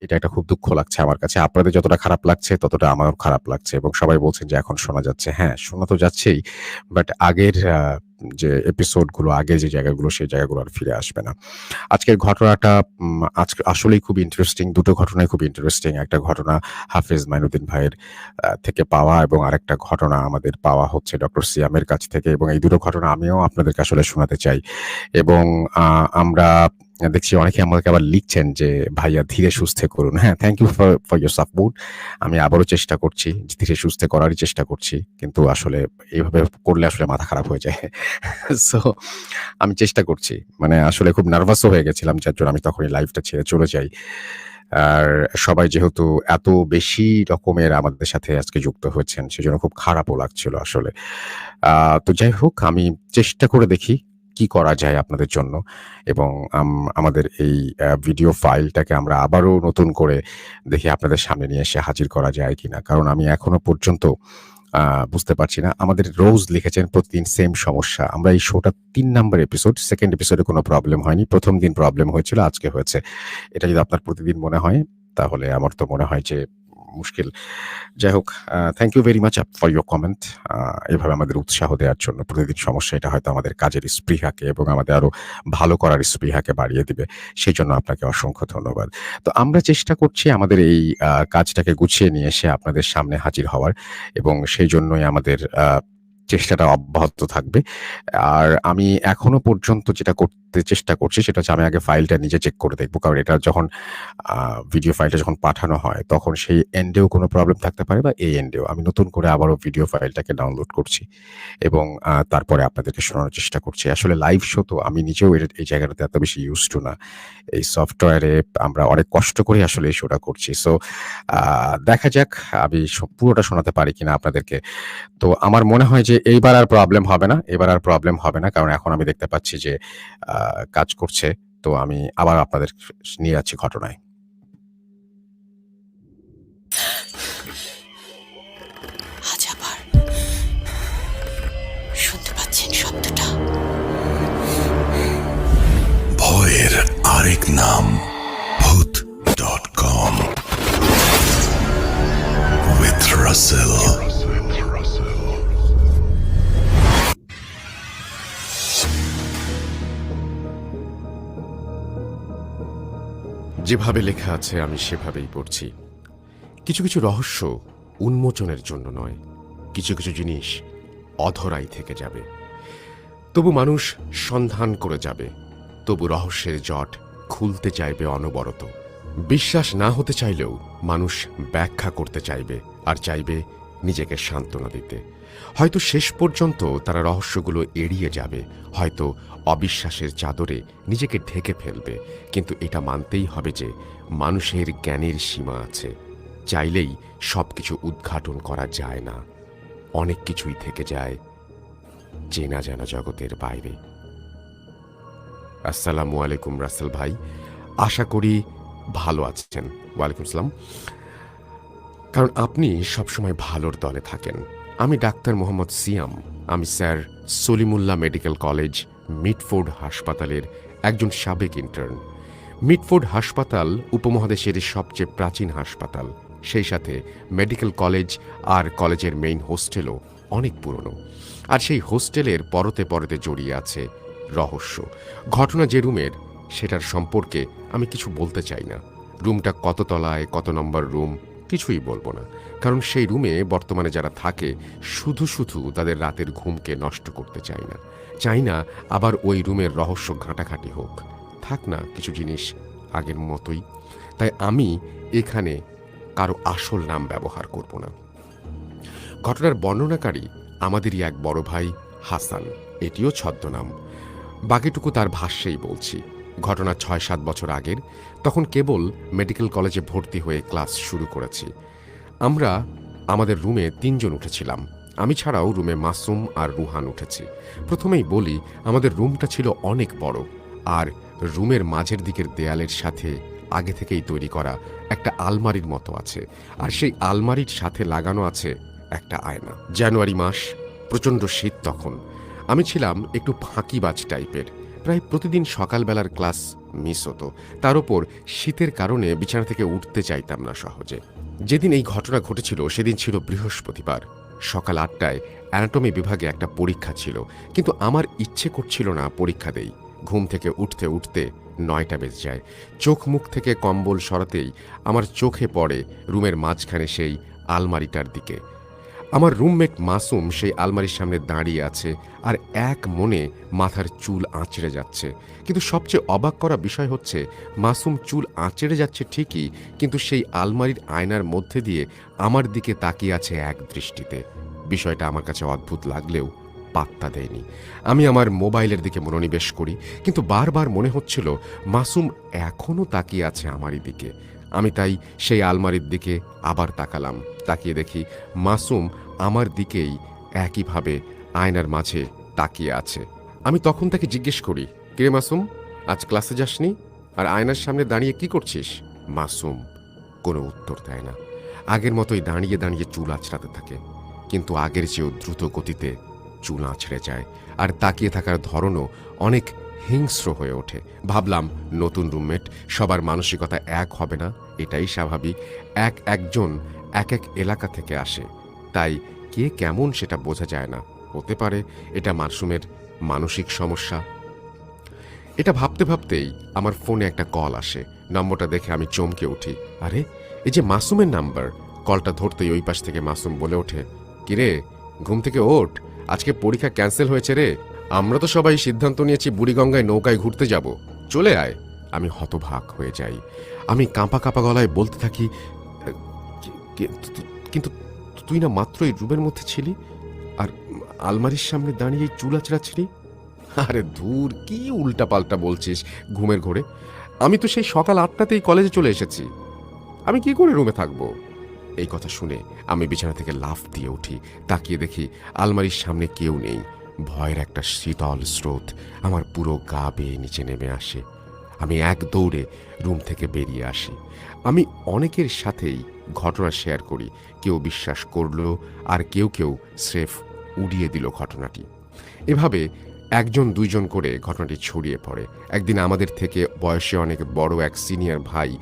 এটা একটা খুব দুঃখ লাগছে আমার কাছে। আপনাদের যতটা খারাপ লাগছে ততটা আমারও খারাপ লাগছে এবং সবাই বলছেন যে এখন শোনা যাচ্ছে। হ্যাঁ, শোনা তো যাচ্ছেই। বাট আগের যে এপিসোড গুলো, আগের যে জায়গাগুলো সেই জায়গাগুলো আর ফিরে আসবে না। আজকের ঘটনাটা আজকে আসলেই খুব ইন্টারেস্টিং। দুটো ঘটনাই খুব ইন্টারেস্টিং। একটা ঘটনা হাফেজ মাইনুদ্দিন ভাইয়ের থেকে পাওয়া এবং আরেকটা ঘটনা আমাদের পাওয়া হচ্ছে ডক্টর সিয়ামের কাছ থেকে এবং এই দুটো ঘটনা আমিও আপনাদেরকে আসলে শোনাতে চাই। এবং আমরা দেখছি অনেকে আমাকে আবার লিখছেন যে, "ভাইয়া ধীরে সুস্থে করুন।" হ্যাঁ, thank you for your support. আমি আবারও চেষ্টা করছি। ধীরে সুস্থে করারই চেষ্টা করছি। কিন্তু আসলে এভাবে করলে আসলে মাথা খারাপ হয়ে যায়। সো আমি চেষ্টা করছি। মানে আসলে খুব নার্ভাসও হয়ে গেছিলাম যার জন্য আমি তখনই লাইভটা ছেড়ে চলে যাই। আর সবাই যেহেতু এত বেশি রকমের আমাদের সাথে আজকে যুক্ত হয়েছেন সেজন্য খুব খারাপও লাগছিল আসলে। আ তো যাই হোক আমি চেষ্টা করে দেখি কি করা যায় আপনাদের জন্য এবং আমাদের এই ভিডিও ফাইলটাকে আমরা আবারও নতুন করে দেখি আপনাদের সামনে নিয়ে এসে হাজির করা যায় কিনা। কারণ আমি এখনো পর্যন্ত আ বুঝতে পারছি না। আমাদের রোজ লিখেছেন প্রতিদিন সেম সমস্যা। আমরা এই শোটা ৩ নাম্বার এপিসোড। 2nd এপিসোডে কোনো প্রবলেম হয়নি। ১ম দিন প্রবলেম হয়েছিল, আজকে হয়েছে। এটা যদি আপনার প্রতিদিন মনে হয় তাহলে আমার তো মনে হয় যে মুশকিল। যাই হোক thank you very much for your comment. আ এভাবে আমাদের উৎসাহ দেওয়ার জন্য। প্রতিদিন সমস্যা এটা হয়তো আমাদের কাজের স্পৃহাকে এবং আমাদের আরো ভালো করার স্পৃহাকে বাড়িয়ে দিবে। সেজন্য আপনাকে অসংখ্য ধন্যবাদ। তো আমরা চেষ্টা করছি আমাদের এই কাজটাকে গুছিয়ে নিয়ে এসে আপনাদের সামনে হাজির হওয়ার এবং সেইজন্যই আমাদের চেষ্টাটা অব্যাহত থাকবে। আর আমি এখনো পর্যন্ত যেটা করতে চেষ্টা করছি সেটা হচ্ছে আমি আগে ফাইলটা নিজে চেক করে দেখব। কারণ এটা যখন আ ভিডিও ফাইলটা যখন পাঠানো হয় তখন সেই এন্ডেও কোনো প্রবলেম থাকতে পারে বা এই এন্ডেও। আমি নতুন করে আবারও ভিডিও ফাইলটাকে ডাউনলোড করছি এবং তারপরে আপনাদেরকে শোনানোর চেষ্টা করছি। আসলে লাইভ শো তো আমি নিজেও এই জায়গাটাতে এত বেশি ইউজড টু না। এই সফটওয়্যারে আমরা অনেক কষ্ট করে আসলে এই শোটা করছি। সো আ দেখা যাক আমি পুরোটা শোনাতে পারি কিনা আপনাদেরকে। তো আমার মনে হয় যে এইবার আর প্রবলেম হবে না। এবার আর প্রবলেম হবে না। কারণ এখন আমি দেখতে পাচ্ছি যে আ কাজ করছে। তো আমি আবার আপনাদের নিয়ে যাচ্ছি ঘটনায়। আজ আবার শুনতে পাচ্ছেন শব্দটা? ভয়ের আরেক নাম ভূত.com with Russell. যেভাবে লেখা আছে আমি সেভাবেই পড়ছি। কিছু কিছু রহস্য উন্মোচনের জন্য নয়, কিছু কিছু জিনিস অধরাই থেকে যাবে। তবু মানুষ সন্ধান করে যাবে, তবু রহস্যের জট খুলতে চাইবে অনবরত। বিশ্বাস না হতে চাইলেও মানুষ ব্যাখ্যা করতে চাইবে আর চাইবে নিজেকে সান্ত্বনা দিতে। হয়তো শেষ পর্যন্ত তারা রহস্যগুলো এড়িয়ে যাবে, হয়তো অবিশ্বাসের চাদরে নিজেকে ঢেকে ফেলবে। কিন্তু এটা মানতেই হবে যে মানুষের জ্ঞানের সীমা আছে। চাইলেই সবকিছু উদ্ঘাটন করা যায় না। অনেক কিছুই থেকে যায় চেনা জানা জগতের বাইরে। আসসালামু আলাইকুম রাসেল ভাই, আশা করি ভালো আছেন। ওয়ালাইকুম আসসালাম। কারণ আপনি সবসময় ভালোর দলে থাকেন। আমি ডাক্তার মোহাম্মদ সিয়াম। আমি sir Salimullah medical college Mitford হাসপাতালের একজন সাবেক ইন্টার্ন। মিটফোর্ড হাসপাতাল উপমহাদেশের সবচেয়ে প্রাচীন হাসপাতাল। সেই সাথে মেডিকেল কলেজ আর কলেজের মেইন হোস্টেলও অনেক পুরনো। আর সেই হোস্টেলের পরতে পরতে জড়িয়ে আছে রহস্য। ঘটনা যে রুমের সেটার সম্পর্কে আমি কিছু বলতে চাই না। রুমটা কত তলায়, কত নম্বর রুম কিছুই বলবো না। কারণ সেই রুমে বর্তমানে যারা থাকে শুধু শুধু তাদের রাতের ঘুমকে নষ্ট করতে চাই না। চাই না আবার ওই রুমের রহস্য ঘাঁটাঘাঁটি হোক। থাক না কিছু জিনিস আগের মতোই। তাই আমি এখানে কারো আসল নাম ব্যবহার করব না। ঘটনার বর্ণনাকারী আমাদেরই এক বড় ভাই হাসান, এটিও ছদ্মনাম। বাকিটুকু তার ভাষ্যেই বলছি। ঘটনা ৬-৭ বছর আগের। তখন কেবল মেডিকেল কলেজে ভর্তি হয়ে ক্লাস শুরু করেছি। আমরা আমাদের রুমে ৩ জন উঠেছিলাম। আমি ছাড়াও রুমে মাসুম আর রুহান উঠেছি। প্রথমেই বলি, আমাদের রুমটা ছিল অনেক বড় আর রুমের মাঝের দিকের দেয়ালের সাথে আগে থেকেই তৈরি করা একটা আলমারির মতো আছে। আর সেই আলমারির সাথে লাগানো আছে একটা আয়না। জানুয়ারি মাস, প্রচণ্ড শীত তখন। আমি ছিলাম একটু ফাঁকিবাজ টাইপের। প্রায় প্রতিদিন সকালবেলার ক্লাস মিস হতো। তার উপর শীতের কারণে বিছানা থেকে উঠতে চাইতাম না সহজে। যেদিন এই ঘটনা ঘটেছিল সেদিন ছিল বৃহস্পতিবার। সকাল 8টায় অ্যানাটমি বিভাগে একটা পরীক্ষা ছিল, কিন্তু আমার ইচ্ছে করছিল না পরীক্ষা দেই। ঘুম থেকে উঠতে উঠতে 9টা বেজে যায়। চোখ মুখ থেকে কম্বল সরাতেই আমার চোখে পড়ে রুমের মাঝখানে সেই আলমারিটার দিকে। আমার রুমমেট মাসুম সেই আলমারির সামনে দাঁড়িয়ে আছে আর এক মনে মাথার চুল আঁচড়ে যাচ্ছে। কিন্তু সবচেয়ে অবাক করা বিষয় হচ্ছে, মাসুম চুল আঁচড়ে যাচ্ছে ঠিকই, কিন্তু সেই আলমারির আয়নার মধ্যে দিয়ে আমার দিকে তাকিয়ে আছে এক দৃষ্টিতে। বিষয়টা আমার কাছে অদ্ভুত লাগলেও পাত্তা দেয়নি। আমি আমার মোবাইলের দিকে মনোনিবেশ করি, কিন্তু বারবার মনে হচ্ছিল মাসুম এখনও তাকিয়ে আছে আমারই দিকে। আমি তাই সেই আলমারির দিকে আবার তাকালাম। তাকিয়ে দেখি মাসুম আমার দিকেই একইভাবে আয়নার মাঝে তাকিয়ে আছে। আমি তখন তাকে জিজ্ঞেস করি, কিরে মাসুম, আজ ক্লাসে যাসনি? আর আয়নার সামনে দাঁড়িয়ে কি করছিস? মাসুম কোনো উত্তর দেয় না। আগের মতোই দাঁড়িয়ে দাঁড়িয়ে চুল আঁচড়াতে থাকে, কিন্তু আগের চেয়েও দ্রুত গতিতে চুল আঁচড়ে যায়। আর তাকিয়ে থাকার ধরনও অনেক হিংস্র হয়ে ওঠে। ভাবলাম, নতুন রুমমেট, সবার মানসিকতা এক হবে না, এটাই স্বাভাবিক। একজন এক এলাকা থেকে আসে, তাই কে কেমন সেটা বোঝা যায় না। হতে পারে এটা মাসুমের মানসিক সমস্যা। এটা ভাবতে ভাবতেই আমার ফোনে একটা কল আসে। নম্বরটা দেখে আমি চমকে উঠি। আরে, এই যে মাসুমের নাম্বার! কলটা ধরতেই ওই পাশ থেকে মাসুম বলে ওঠে, কিরে, ঘুম থেকে ওঠ, আজকে পরীক্ষা ক্যান্সেল হয়েছে রে। আমরা তো সবাই সিদ্ধান্ত নিয়েছি বুড়িগঙ্গায় নৌকায় ঘুরতে যাব, চলে আয়। আমি হতবাক হয়ে যাই। আমি কাঁপা কাঁপা গলায় বলতে থাকি, কিন্তু তুই না মাত্রই রুমের মধ্যে ছিলি, আর আলমারির সামনে দাঁড়িয়ে চুল আঁচড়াচ্ছিলি। আরে ধুর, কি উল্টাপাল্টা বলছিস ঘুমের ঘোরে! আমি তো সেই সকাল 8টাতেই কলেজে চলে এসেছি, আমি কি করে রুমে থাকবো? এই কথা শুনে আমি বিছানা থেকে লাফ দিয়ে উঠি। তাকিয়ে দেখি আলমারির সামনে কেউ নেই। ভয়ের একটা শীতল স্রোত আমার পুরো গা বেয়ে নিচে নেমে আসে। আমি এক দৌড়ে রুম থেকে বেরিয়ে আসি। আমি অনেকের সাথেই ঘটনা শেয়ার করি, কেউ বিশ্বাস করলো, আর কেউ কেউ স্রেফ উড়িয়ে দিল ঘটনাটি। এভাবে 1-2 করে ঘটনাটি ছড়িয়ে পড়ে। একদিন আমাদের থেকে বয়সে অনেক বড় এক সিনিয়র ভাই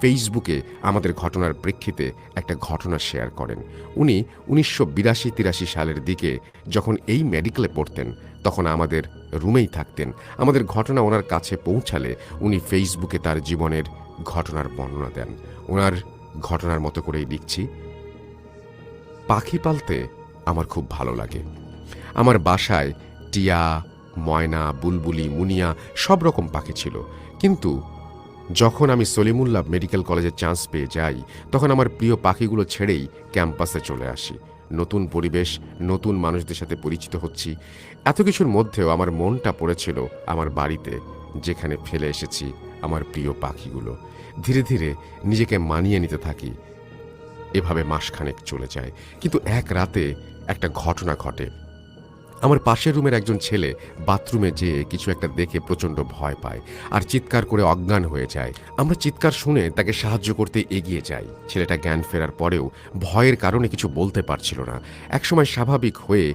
ফেসবুকে আমাদের ঘটনার প্রেক্ষিতে একটা ঘটনা শেয়ার করেন। উনি 1982-83 সালের দিকে যখন এই মেডিকেলে পড়তেন, তখন আমাদের রুমেই থাকতেন। আমাদের ঘটনা ওনার কাছে পৌঁছালে উনি ফেসবুকে তার জীবনের ঘটনার বর্ণনা দেন। ওনার ঘটনার মতো করেই লিখছি। পাখি পালতে আমার খুব ভালো লাগে। আমার বাসায় টিয়া, ময়না, বুলবুলি, মুনিয়া সব রকম পাখি ছিল। কিন্তু যখন আমি সলিমুল্লাহ মেডিকেল কলেজে চান্স পেয়ে যাই, তখন আমার প্রিয় পাখিগুলো ছেড়েই ক্যাম্পাসে চলে আসি। নতুন পরিবেশ, নতুন মানুষদের সাথে পরিচিত হচ্ছি। এত কিছুর মধ্যেও আমার মনটা পড়েছিল আমার বাড়িতে, যেখানে ফেলে এসেছি আমার প্রিয় পাখিগুলো। ধীরে ধীরে নিজেকে মানিয়ে নিতে থাকি। এভাবে মাসখানেক চলে যায়, কিন্তু এক রাতে একটা ঘটনা ঘটে। আমার পাশের রুমের একজন ছেলে বাথরুমে যেয়ে কিছু একটা দেখে প্রচণ্ড ভয় পায় আর চিৎকার করে অজ্ঞান হয়ে যায়। আমরা চিৎকার শুনে তাকে সাহায্য করতে এগিয়ে যাই। ছেলেটা জ্ঞান ফেরার পরেও ভয়ের কারণে কিছু বলতে পারছিল না। একসময় স্বাভাবিক হয়ে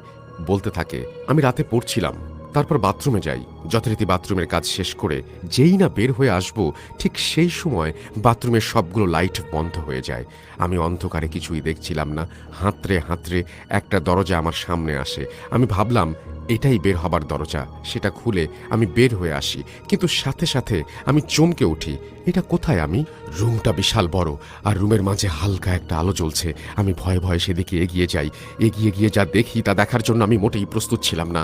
বলতে থাকে, আমি রাতে পড়ছিলাম, তারপর বাথরুমে যাই। যথারীতি বাথরুমের কাজ শেষ করে যেই না বের হয়ে আসব, ঠিক সেই সময় বাথরুমের সবগুলো লাইট বন্ধ হয়ে যায়। আমি অন্ধকারে কিছুই দেখছিলাম না। হাতড়ে হাতড়ে একটা দরজা আমার সামনে আসে। আমি ভাবলাম এটাই বের হবার দরজা। সেটা খুলে আমি বের হয়ে আসি, কিন্তু সাথে সাথে আমি চমকে উঠি। এটা কোথায় আমি? রুমটা বিশাল বড়, আর রুমের মাঝে হালকা একটা আলো জ্বলছে। আমি ভয়ে ভয়ে সেদিকে এগিয়ে যাই। এগিয়ে গিয়ে যা দেখি তা দেখার জন্য আমি মোটেই প্রস্তুত ছিলাম না।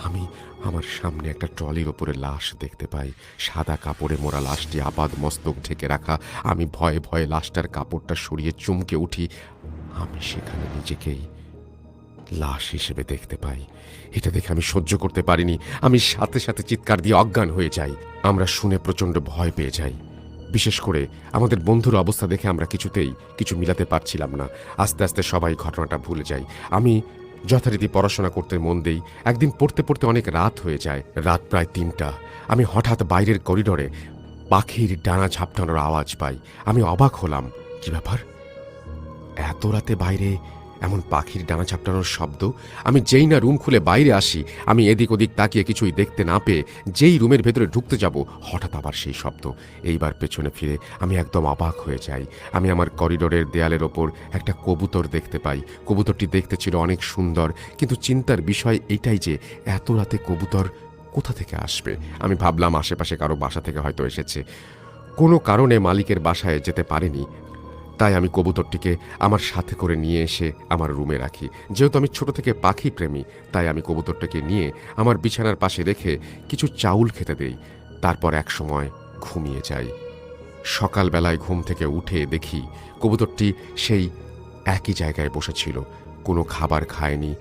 আমি আমার সামনে একটা ট্রলির ওপরে লাশ দেখতে পাই। সাদা কাপড়ে মোড়া লাশটি আপাদ মস্তক ঢেকে রাখা। আমি ভয়ে ভয়ে লাশটার কাপড়টা সরিয়ে চমকে উঠি। আমি সেখানে নিজেকেই লাশ হিসেবে দেখতে পাই। এটা দেখে আমি সহ্য করতে পারিনি। আমি সাথে সাথে চিৎকার দিয়ে অজ্ঞান হয়ে যাই। আমরা শুনে প্রচণ্ড ভয় পেয়ে যাই। বিশেষ করে আমাদের বন্ধুর অবস্থা দেখে আমরা কিছুতেই কিছু মিলাতে পারছিলাম না। আস্তে আস্তে সবাই ঘটনাটা ভুলে যাই। আমি যথারীতি পড়াশোনা করতে মন দেই। একদিন পড়তে পড়তে অনেক রাত হয়ে যায়, রাত প্রায় 3টা। আমি হঠাৎ বাইরের করিডোরে পাখির ডানা ঝাপটানোর আওয়াজ পাই। আমি অবাক হলাম, কি ব্যাপার, এত রাতে বাইরে এমন পাখির ডানা ঝাপটানোর শব্দ। আমি যেই না রুম খুলে বাইরে আসি, আমি এদিক ওদিক তাকিয়ে কিছুই দেখতে না পেয়ে যেই রুমের ভেতরে ঢুকতে যাব, হঠাৎ আবার সেই শব্দ। এইবার পেছনে ফিরে আমি একদম অবাক হয়ে যাই। আমি আমার করিডোরের দেয়ালের ওপর একটা কবুতর দেখতে পাই। কবুতরটি দেখতে ছিল অনেক সুন্দর, কিন্তু চিন্তার বিষয় এটাই যে এত রাতে কবুতর কোথা থেকে আসবে। আমি ভাবলাম আশেপাশে কারো বাসা থেকে হয়তো এসেছে, কোনো কারণে মালিকের বাসায় যেতে পারেনি। তাই আমি কবুতরটিকে আমার সাথে করে নিয়ে এসে আমার রুমে রাখি। যেহেতু আমি ছোট থেকে পাখি প্রেমী, তাই আমি কবুতরটাকে নিয়ে আমার বিছানার পাশে রেখে কিছু চাউল খেতে দেই। তারপর এক সময় ঘুমিয়ে যাই। সকালবেলায় ঘুম থেকে উঠে দেখি কবুতরটি সেই একই জায়গায় বসেছিল, কোনো খাবার খায়নি।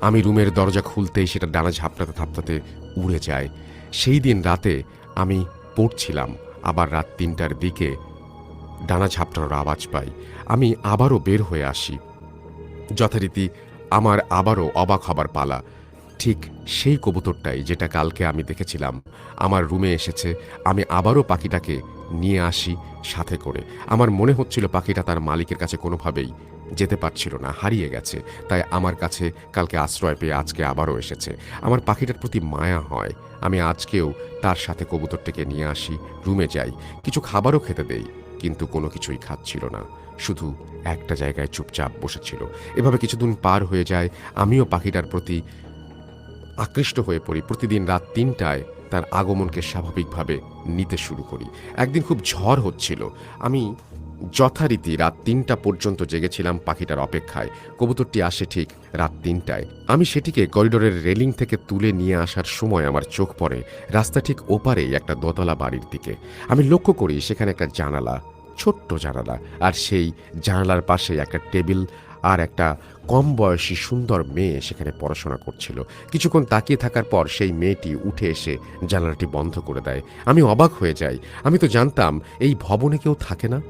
আমি রুমের দরজা খুলতেই সেটা ডানা ঝাপটাতে ঝাপটাতে উড়ে যায়। সেই দিন রাতে আমি পড়ছিলাম, আবার রাত ৩টার দিকে ডানা ঝাপটানোর আওয়াজ পাই। আমি আবারও বের হয়ে আসি। যথারীতি আমার আবারও অবাক হবার পালা। ঠিক সেই কবুতরটাই যেটা কালকে আমি দেখেছিলাম আমার রুমে এসেছে। আমি আবারও পাখিটাকে নিয়ে আসি সাথে করে। আমার মনে হচ্ছিল পাখিটা তার মালিকের কাছে কোনোভাবেই যেতে পারছিল না, হারিয়ে গেছে। তাই আমার কাছে কালকে আশ্রয় পেয়ে আজকে আবারও এসেছে। আমার পাখিটার প্রতি মায়া হয়। আমি আজকেও তার সাথে কবুতরটাকে নিয়ে আসি, রুমে যাই, কিছু খাবারও খেতে দেই, কিন্তু কোনো কিছুই খাচ্ছিল না, শুধু একটা জায়গায় চুপচাপ বসেছিল। এভাবে কিছুদিন পার হয়ে যায়। আমিও পাখিটার প্রতি আকৃষ্ট হয়ে পড়ি। প্রতিদিন রাত ৩টায় তার আগমনকে স্বাভাবিকভাবে নিতে শুরু করি। একদিন খুব ঝড় হচ্ছিল। আমি যথারীতি রাত ৩টা পর্যন্ত জেগেছিলাম পাখিটার অপেক্ষায়। কবুতরটি আসে ঠিক রাত ৩টায়। আমি সেটিকে করিডোরের রেলিং থেকে তুলে নিয়ে আসার সময় আমার চোখ পড়ে রাস্তা ঠিক ওপারেই একটা দোতলা বাড়ির দিকে। আমি লক্ষ্য করি সেখানে একটা জানালা, ছোট্ট জানালা, আর সেই জানালার পাশে একটা টেবিল আর একটা কম বয়সী সুন্দর মেয়ে সেখানে পড়াশোনা করছিল। কিছুক্ষণ তাকিয়ে থাকার পর সেই মেয়েটি উঠে এসে জানালাটি বন্ধ করে দেয়। আমি অবাক হয়ে যাই। আমি তো জানতাম এই ভবনে কেউ থাকে না।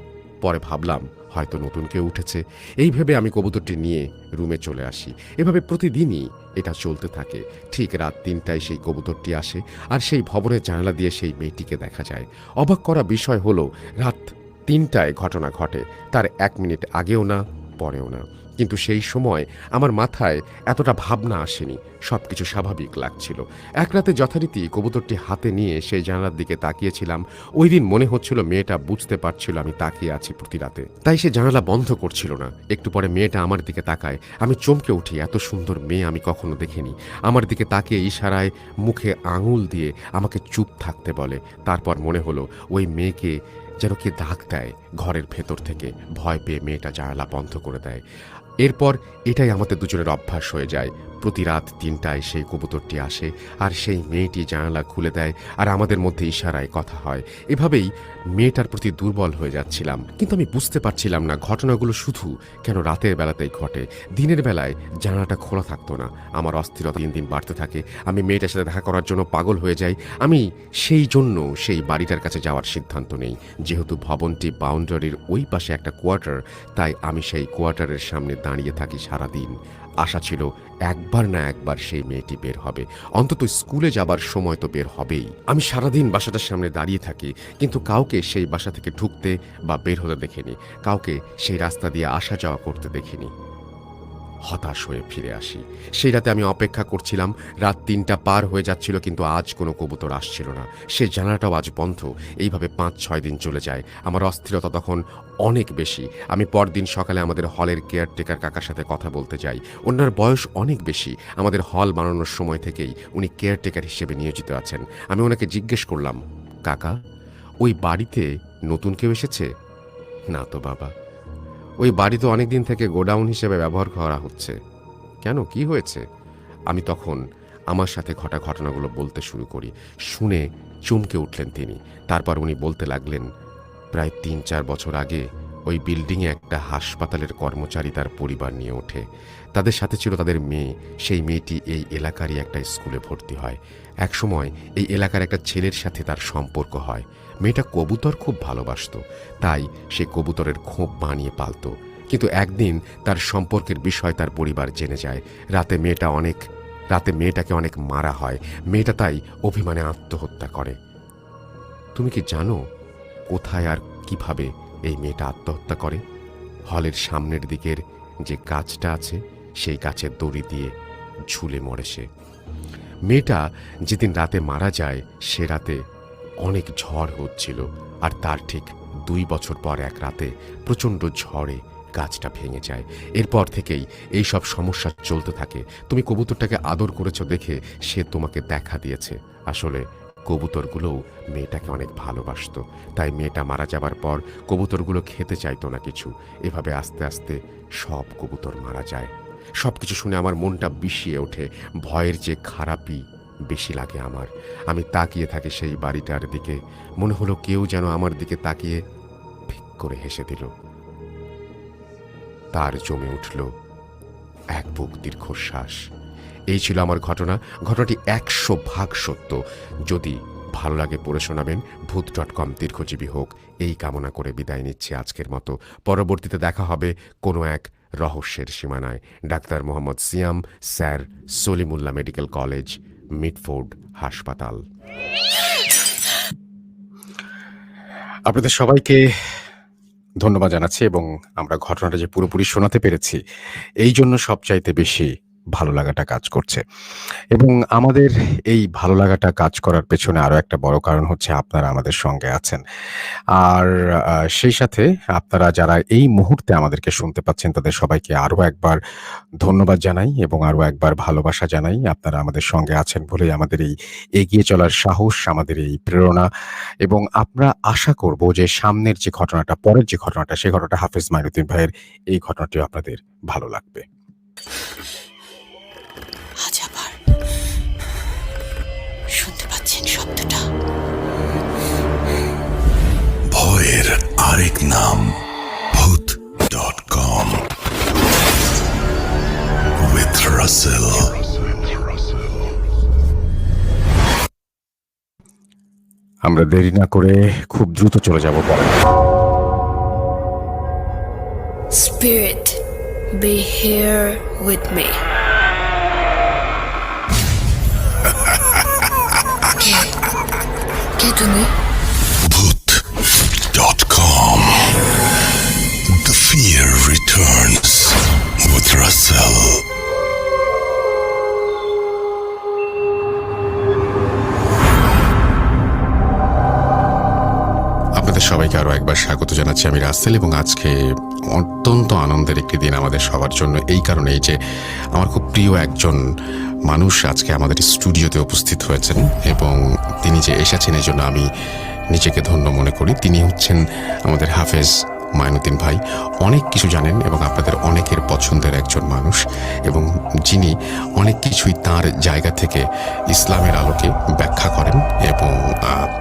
পরে ভাবলাম হয়তো নতুন কেউ উঠেছে। এই ভেবে আমি কবুতরটি নিয়ে রুমে চলে আসি। এভাবে প্রতিদিনই এটা চলতে থাকে। ঠিক রাত ৩টায় সেই কবুতরটি আসে, আর সেই ভবনের জানালা দিয়ে সেই মেয়েটিকে দেখা যায়। অবাক করা বিষয় হলো রাত ৩টায় ঘটনা ঘটে, তার ১ মিনিট আগেও না, পরেও না। কিন্তু সেই সময় আমার মাথায় এতটা ভাবনা আসেনি, সবকিছু স্বাভাবিক লাগছিল। এক রাতে যথারীতি কবুতরটি হাতে নিয়ে সেই জানালার দিকে তাকিয়েছিলাম। ওই দিন মনে হচ্ছিল মেয়েটা বুঝতে পারছিল আমি তাকিয়ে আছি প্রতি রাতে, তাই সে জানালা বন্ধ করছিল না। একটু পরে মেয়েটা আমার দিকে তাকায়। আমি চমকে উঠি, এত সুন্দর মেয়ে আমি কখনো দেখিনি। আমার দিকে তাকিয়ে ইশারায় মুখে আঙুল দিয়ে আমাকে চুপ থাকতে বলে। তারপর মনে হলো ওই মেয়েকে যেন কে ডাক দেয় ঘরের ভেতর থেকে। ভয় পেয়ে মেয়েটা জানালা বন্ধ করে দেয়। এরপর এটাই আমাদের দুজনের অভ্যাস হয়ে যায়। প্রতি রাত ৩টায় সেই কবুতরটি আসে, আর সেই মেয়েটি জানালা খুলে দেয়, আর আমাদের মধ্যে ইশারায় কথা হয়। এভাবেই মেয়েটার প্রতি দুর্বল হয়ে যাচ্ছিলাম। কিন্তু আমি বুঝতে পারছিলাম না ঘটনাগুলো শুধু কেন রাতের বেলাতেই ঘটে, দিনের বেলায় জানালাটা খোলা থাকতো না। আমার অস্থিরতা দিন দিন বাড়তে থাকে। আমি মেয়েটার সাথে দেখা করার জন্য পাগল হয়ে যাই। আমি সেই জন্য সেই বাড়িটার কাছে যাওয়ার সিদ্ধান্ত নেই। যেহেতু ভবনটি বাউন্ডারির ওই পাশে একটা কোয়ার্টার, তাই আমি সেই কোয়ার্টারের সামনে দাঁড়িয়ে থাকি সারাদিন। আশা ছিল একবার না একবার সেই মেয়েটি বের হবে, অন্তত স্কুলে যাবার সময় তো বের হবেই। আমি সারাদিন বাসাটার সামনে দাঁড়িয়ে থাকি, কিন্তু কাউকে সেই বাসা থেকে ঢুকতে বা বের হতে দেখিনি, কাউকে সেই রাস্তা দিয়ে আসা যাওয়া করতে দেখিনি। হতাশ হয়ে ফিরে আসি। সেই রাতে আমি অপেক্ষা করছিলাম। রাত ৩টা পার হয়ে যাচ্ছিল, কিন্তু আজ কোনো কবুতর আসছিল না। সে জানালাটাও আজ বন্ধ। এইভাবে ৫-৬ দিন চলে যায়। আমার অস্থিরতা তখন অনেক বেশি। আমি পরদিন সকালে আমাদের হলের কেয়ারটেকার কাকার সাথে কথা বলতে যাই। ওনার বয়স অনেক বেশি। আমাদের হল বানানোর সময় থেকেই উনি কেয়ারটেকার হিসেবে নিয়োজিত আছেন। আমি ওনাকে জিজ্ঞেস করলাম, কাকা, ওই বাড়িতে নতুন কেউ এসেছে? না তো বাবা, ওই বাড়ি তো অনেকদিন থেকে গোডাউন হিসেবে ব্যবহার করা হচ্ছে। কেন, কি হয়েছে? আমি তখন আমার সাথে ঘটা ঘটনাগুলো বলতে শুরু করি। শুনে চমকে উঠলেন তিনি। তারপর উনি বলতে লাগলেন, প্রায় ৩-৪ বছর আগে ওই বিল্ডিংয়ে একটা হাসপাতালের কর্মচারী তার পরিবার নিয়ে ওঠে। তাদের সাথে ছিল তাদের মেয়ে। সেই মেয়েটি এই এলাকারই একটা স্কুলে ভর্তি হয়। একসময় এই এলাকার একটা ছেলের সাথে তার সম্পর্ক হয়। মেয়েটা কবুতর খুব ভালোবাসত, তাই সে কবুতরের খোপ বানিয়ে পালত। কিন্তু একদিন তার সম্পর্কের বিষয় তার পরিবার জেনে যায়। রাতে মেয়েটাকে অনেক মারা হয়। মেয়েটা তাই অভিমানে আত্মহত্যা করে। তুমি কি জানো কোথায় আর কিভাবে এই মেয়েটা আত্মহত্যা করে? হলের সামনের দিকের যে গাছটা আছে সেই গাছের দড়ি দিয়ে ঝুলে মরে সে। মেয়েটা যেদিন রাতে মারা যায় সে রাতে অনেক ঝড় হচ্ছিল, আর তার ঠিক 2 বছর পর এক রাতে প্রচণ্ড ঝড়ে গাছটা ভেঙে যায়। এরপর থেকেই এই সব সমস্যা চলতে থাকে। তুমি কবুতরটাকে আদর করেছো দেখে সে তোমাকে দেখা দিয়েছে। আসলে কবুতরগুলোও মেয়েটাকে অনেক ভালোবাসতো, তাই মেয়েটা মারা যাবার পর কবুতরগুলো খেতে চাইতো না কিছু। এভাবে আস্তে আস্তে সব কবুতর মারা যায়। সবকিছু শুনে আমার মনটা বিষিয়ে ওঠে, ভয়ের যে খারাপই বেশি লাগে আমার। আমি তাকিয়ে থাকি সেই বাড়িটার দিকে, মনে হলো কেউ যেন আমার দিকে তাকিয়ে ফিক করে হেসে দিল। তার জমে উঠল এক বুক দীর্ঘশ্বাস। এই ছিল আমার ঘটনা। ঘটনাটি 100% সত্য। যদি ভালো লাগে পড়ে শোনাবেন। ভূত.com দীর্ঘজীবী হোক এই কামনা করে বিদায় নিচ্ছি আজকের মতো। পরবর্তীতে দেখা হবে কোনো এক রহস্যের সীমানায়। Doctor Mohammad Siam, sir, Salimullah medical college, Mitford হাসপাতাল। আপনাদের সবাইকে ধন্যবাদ জানাচ্ছি এবং আমরা ঘটনাটা যে পুরোপুরি শোনাতে পেরেছি, এই জন্য সবচাইতে বেশি ভালো লাগাটা কাজ করছে। এবং আমাদের এই ভালো লাগাটা কাজ করার পেছনে আরো একটা বড় কারণ হচ্ছে আপনারা আমাদের সঙ্গে আছেন। আর সেই সাথে আপনারা যারা এই মুহূর্তে আমাদেরকে শুনতে পাচ্ছেন তাদের সবাইকে আরো একবার ধন্যবাদ জানাই এবং আরো একবার ভালোবাসা জানাই। আপনারা আমাদের সঙ্গে আছেন বলেই আমাদের এই এগিয়ে চলার সাহস, আমাদের এই প্রেরণা, এবং আমরা আশা করব যে সামনের যে ঘটনাটা, পরের যে ঘটনাটা, সেই ঘটনাটা হাফেজ মাইনুদ্দিন ভাইয়ের এই ঘটনাটিও আপনাদের ভালো লাগবে। আজ আবার শুনতে পাচ্ছেন শব্দটা? ভয়ের আরেক নাম ভূত.com with Russell. আমরা দেরি না করে খুব দ্রুত চলে যাব পরে। Spirit, be here with me. কে তুমি? Bhoot.com. The fear returns with Russell. আপনাদের সবাইকে আরো একবার স্বাগত জানাচ্ছি। আমি রাসেল এবং আজকে অত্যন্ত আনন্দের একটি দিন আমাদের সবার জন্য, এই কারণেই যে আমার খুব প্রিয় একজন মানুষ আজকে আমাদের স্টুডিওতে উপস্থিত হয়েছেন এবং তিনি যে এসেছেন এই জন্য আমি নিজেকে ধন্য মনে করি। তিনি হচ্ছেন আমাদের হাফেজ মাইনুদ্দিন ভাই। অনেক কিছু জানেন এবং আপনাদের অনেকের পছন্দের একজন মানুষ, এবং যিনি অনেক কিছুই তার জায়গা থেকে ইসলামের আলোকে ব্যাখ্যা করেন, এবং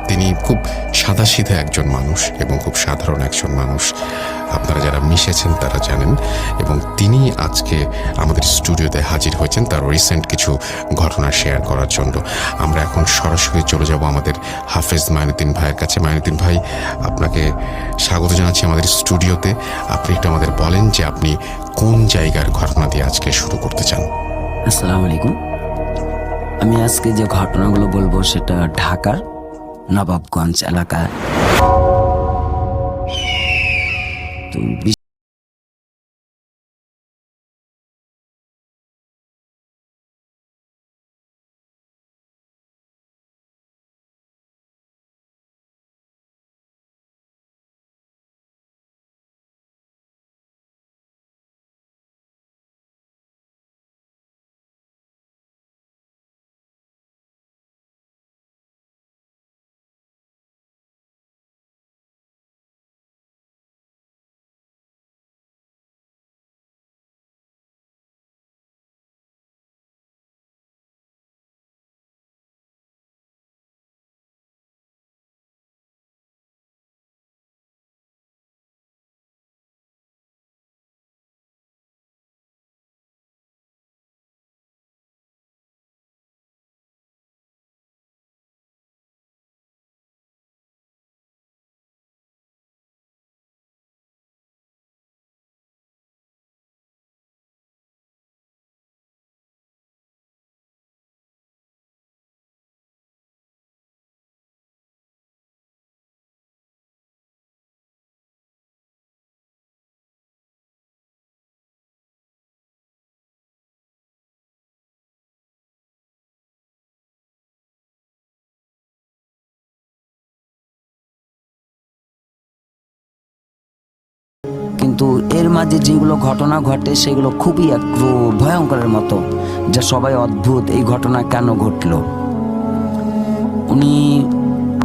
তিনি খুব সাদাসিধে একজন মানুষ এবং খুব সাধারণ একজন মানুষ। আপনারা যারা মিশেছেন তারা জানেন, এবং তিনি আজকে আমাদের স্টুডিওতে হাজির হয়েছেন তার রিসেন্ট কিছু ঘটনা শেয়ার করার জন্য। আমরা এখন সরাসরি চলে যাব আমাদের হাফেজ মাইনুদ্দিন ভাইয়ের কাছে। মাইনুদ্দিন ভাই, আপনাকে স্বাগত জানাচ্ছি আমাদের স্টুডিওতে। আপনি একটু আমাদের বলেন যে আপনি কোন জায়গার ঘটনা দিয়ে আজকে শুরু করতে চান। আসসালামু আলাইকুম। আমি আজকে যে ঘটনাগুলো বলবো সেটা ঢাকার নবাবগঞ্জ এলাকার। তো কিন্তু এর মাঝে যেগুলো ঘটনা ঘটে সেগুলো খুবই একটু ভয়ঙ্করের মতো, যা সবাই অদ্ভুত, এই ঘটনা কেন ঘটলো।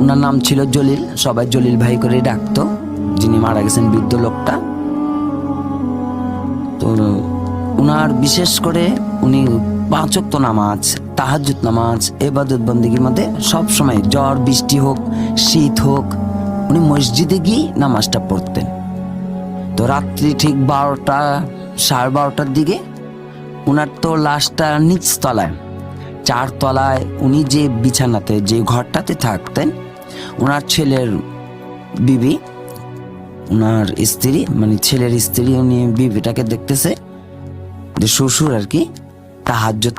উনার নাম ছিল জলিল, সবাই জলিল ভাই করে ডাকতো, যিনি মারা গেছেন বৃদ্ধ লোকটা। তো উনার বিশেষ করে উনি 5 ওয়াক্ত নামাজ, তাহাজ্জুদ নামাজ, ইবাদত বন্দেগীর মধ্যে সব সময় ঝড় বৃষ্টি হোক শীত হোক উনি মসজিদে গিয়ে নামাজটা পড়তেন। তো রাত্রি ঠিক 12টা 12:30টার দিকে উনার তো লাশটা নিচ তলায়, 4 তলায় উনি যে বিছানাতে যে ঘরটাতে থাকতেন, ওনার ছেলের বিবি, ওনার স্ত্রী মানে ছেলের স্ত্রী, উনি বিবিটাকে দেখতেছে যে শ্বশুর আর কি তাহাজ্জুদ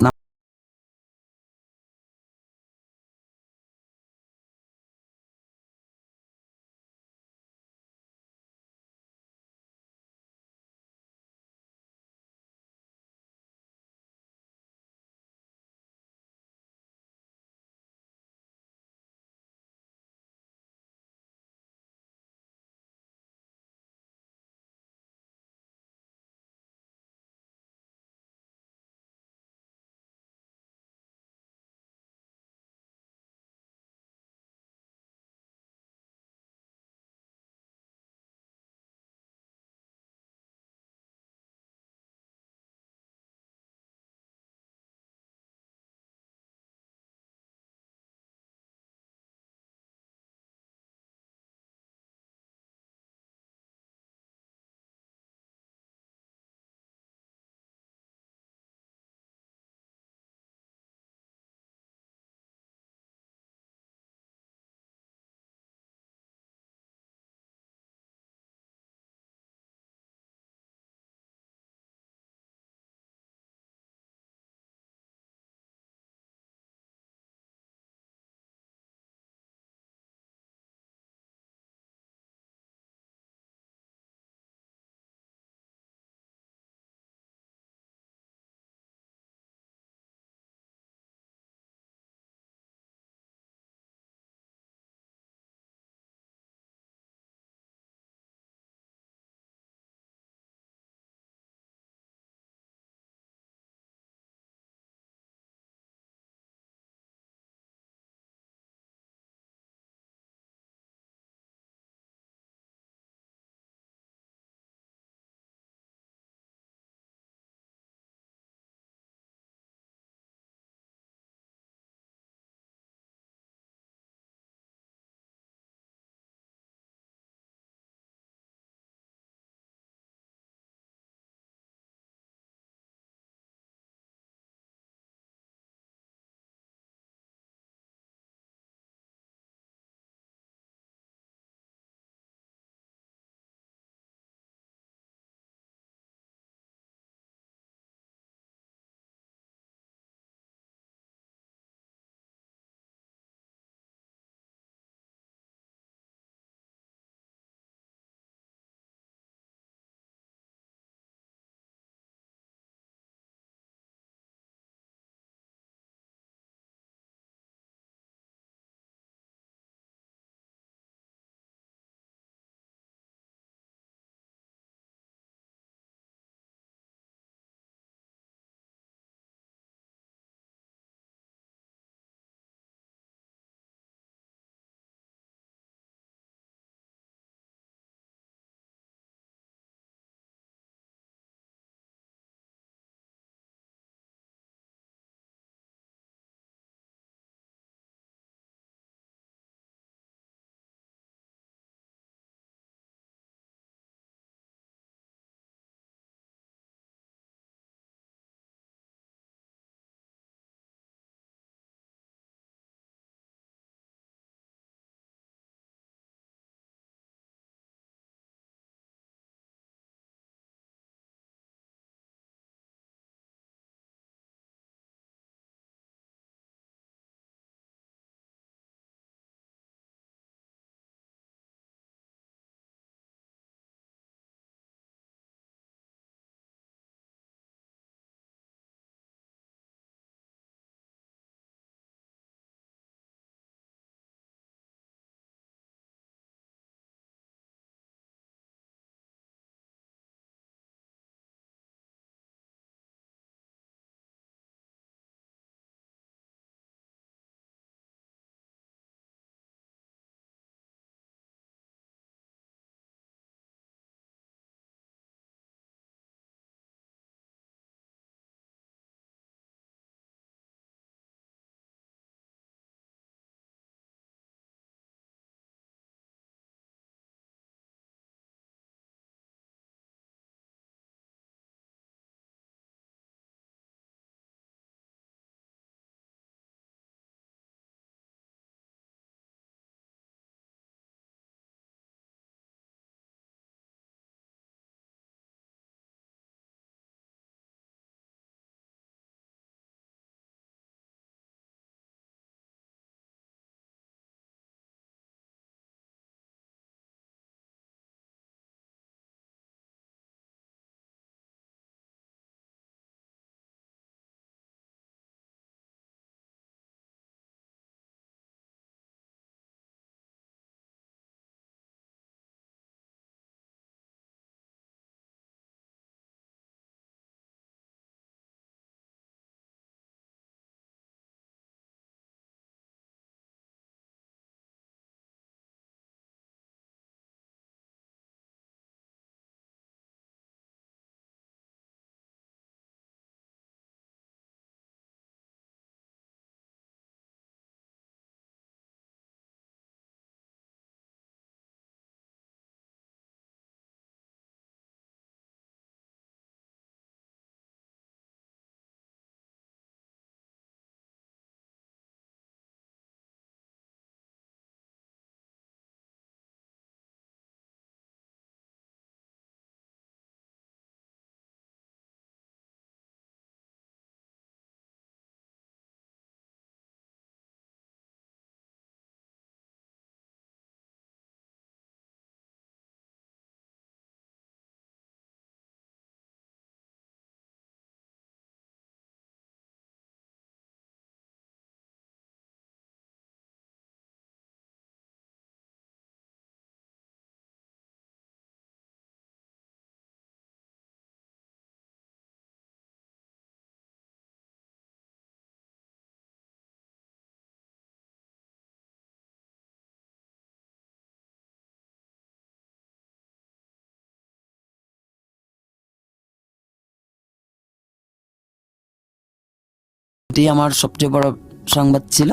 এটাই আমার সবচেয়ে বড় সংবাদ ছিল।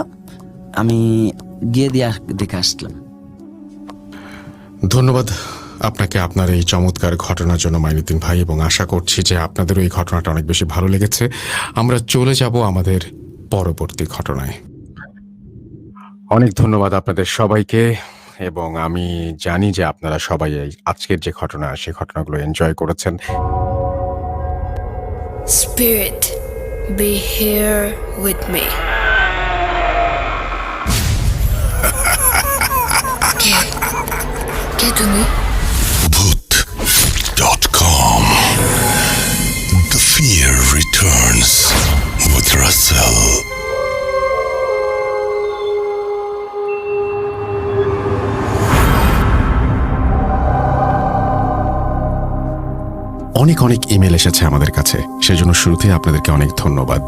আমি গিয়ে দেখে আসলাম। ধন্যবাদ আপনাকে আপনার এই চমৎকার ঘটনার জন্য মাইনুদ্দিন ভাই, এবং আশা করছি যে আপনাদেরও এই ঘটনাটা অনেক বেশি ভালো লেগেছে। আমরা চলে যাব আমাদের পরবর্তী ঘটনায়। অনেক ধন্যবাদ আপনাদের সবাইকে, এবং আমি জানি যে আপনারা সবাই এই আজকের যে ঘটনা সেই ঘটনাগুলো এনজয় করেছেন। Spirit, be here with me. কে কে তুমি? Bhoot.com. The fear returns with Russell. অনেক অনেক ইমেল এসেছে আমাদের কাছে, সেজন্য শুরুতেই আপনাদেরকে অনেক ধন্যবাদ।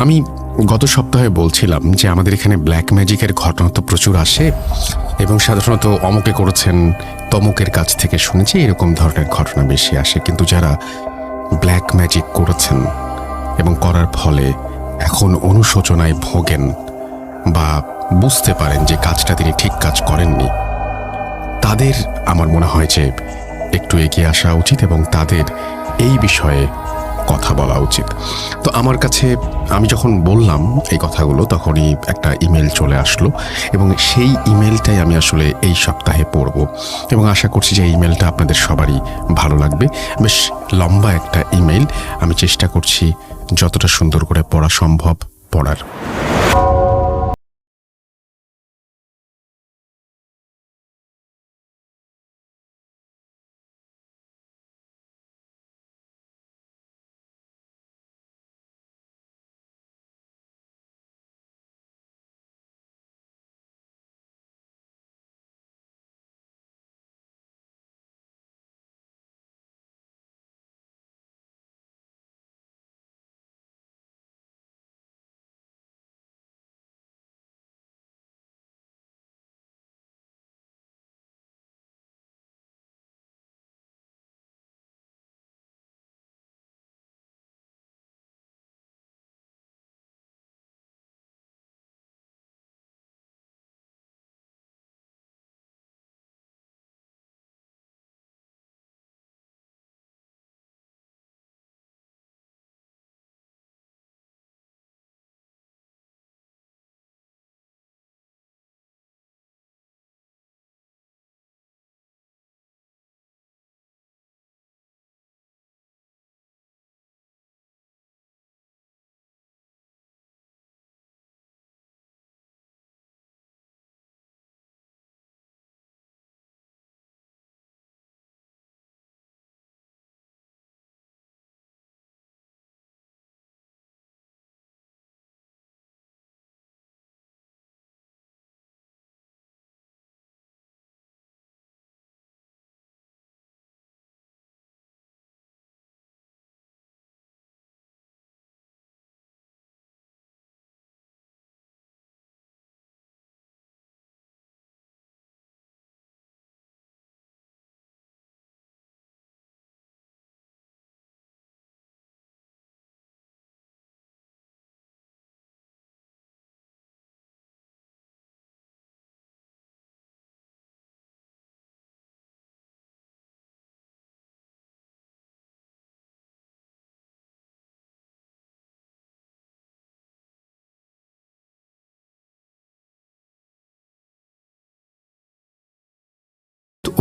আমি গত সপ্তাহে বলছিলাম যে আমাদের এখানে ব্ল্যাক ম্যাজিকের ঘটনা তো প্রচুর আসে, এবং সাধারণত অমুকে করেছেন তমুকের কাছ থেকে শুনেছি এরকম ধরনের ঘটনা বেশি আসে। কিন্তু যারা ব্ল্যাক ম্যাজিক করেছেন এবং করার ফলে এখন অনুশোচনায় ভোগেন বা বুঝতে পারেন যে কাজটা তিনি ঠিক কাজ করেননি, তাদের আমার মনে হয় যে একটু এগিয়ে আসা উচিত এবং তাদের এই বিষয়ে কথা বলা উচিত। তো আমার কাছে আমি যখন বললাম এই কথাগুলো তখনই একটা ইমেল চলে আসলো, এবং সেই ইমেলটাই আমি আসলে এই সপ্তাহে পড়ব, এবং আশা করছি যে এই ইমেলটা আপনাদের সবারই ভালো লাগবে। বেশ লম্বা একটা ইমেল, আমি চেষ্টা করছি যতটা সুন্দর করে পড়া সম্ভব পড়ার।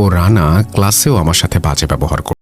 ও রানা ক্লাসেও আমার সাথে বাজে ব্যবহার করে।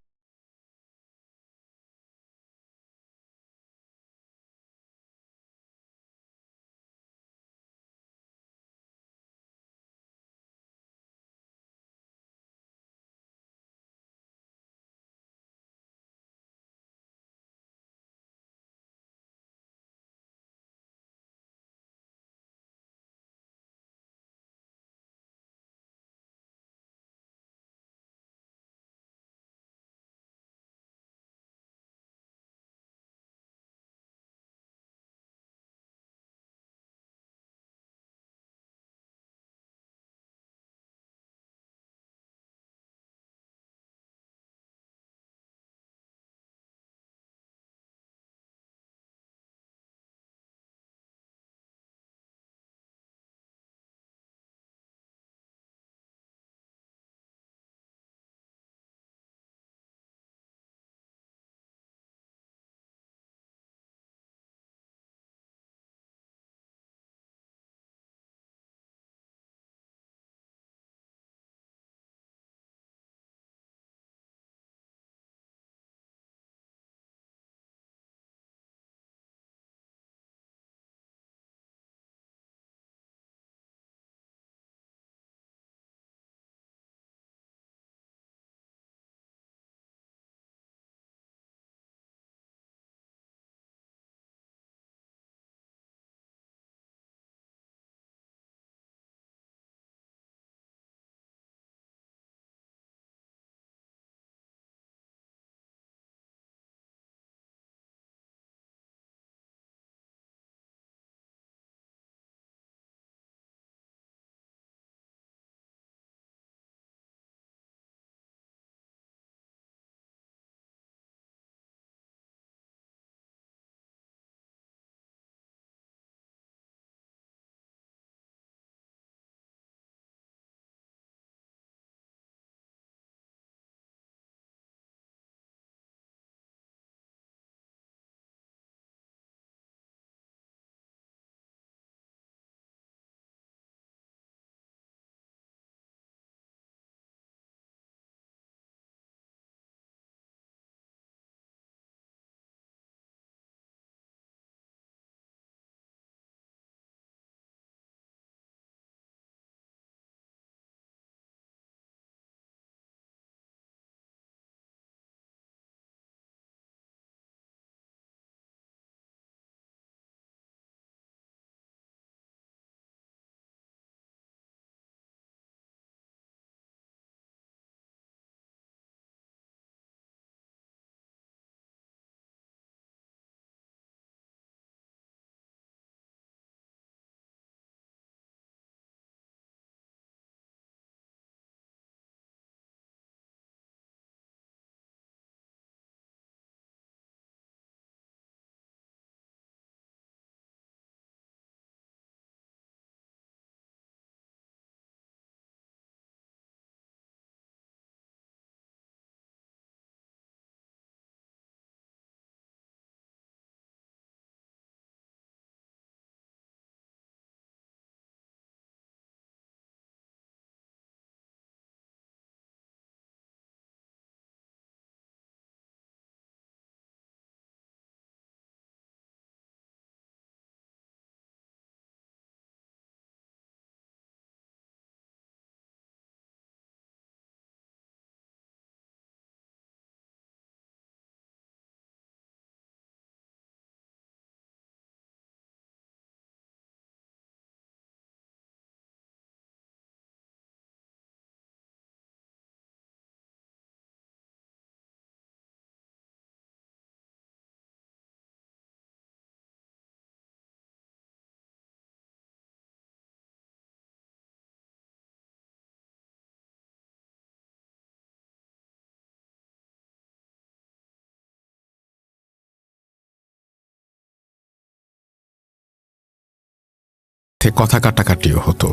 সাথে কথা কাটাকাটিও হতো।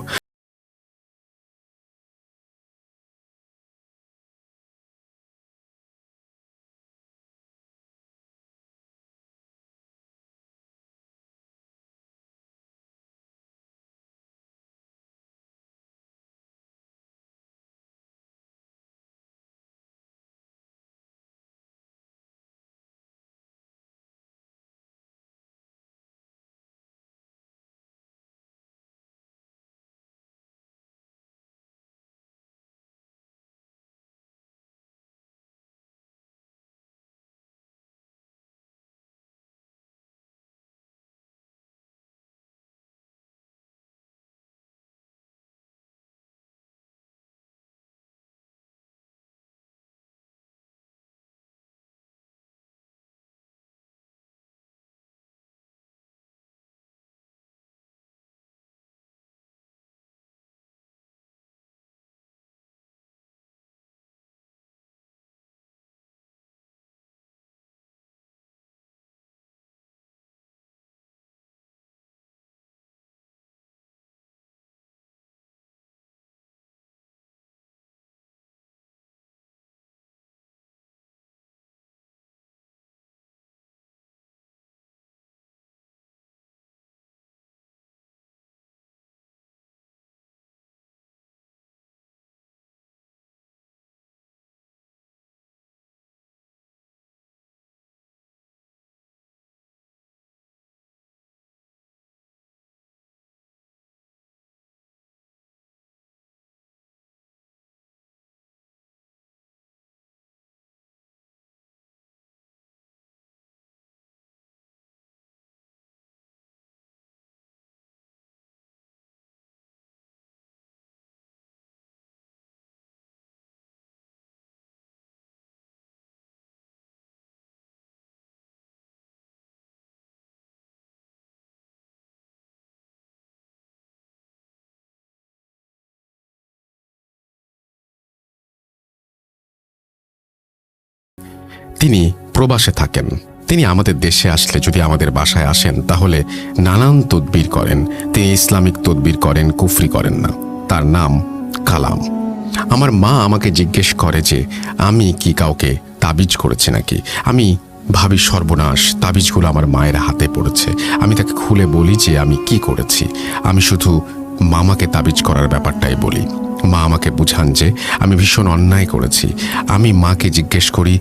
তিনি প্রবাসে থাকেন। তিনি আমাদের দেশে আসলে যদি আমাদের বাসায় আসেন তাহলে নানান তদবির করেন। তিনি ইসলামিক তদবির করেন, কুফরি করেন না। তার নাম কালাম। আমার মা আমাকে জিজ্ঞেস করে যে আমি কি কাউকে তাবিজ করেছি নাকি। আমি ভাবি সর্বনাশ, তাবিজগুলো আমার মায়ের হাতে পড়েছে। আমি তাকে খুলে বলি যে আমি কি করেছি। আমি শুধু মামাকে তাবিজ করার ব্যাপারটাই বলি। মা আমাকে বুঝান যে আমি ভীষণ অন্যায় করেছি। আমি মাকে জিজ্ঞেস করি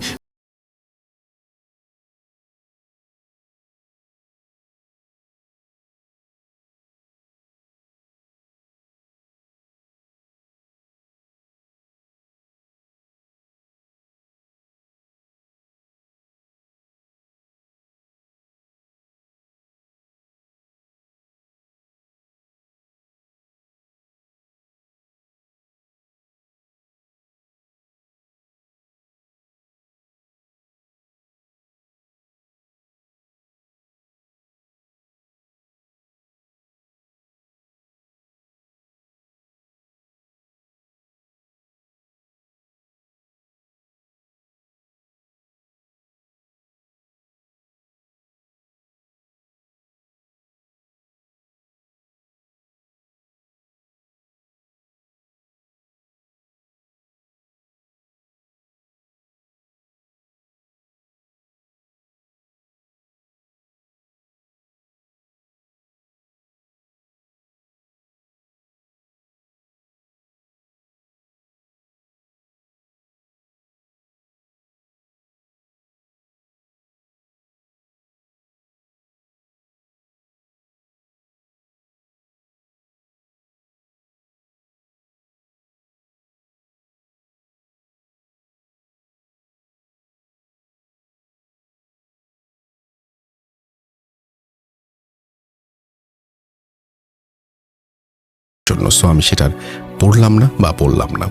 জন্য, সো আমি সেটার পড়লাম না বা বললাম না।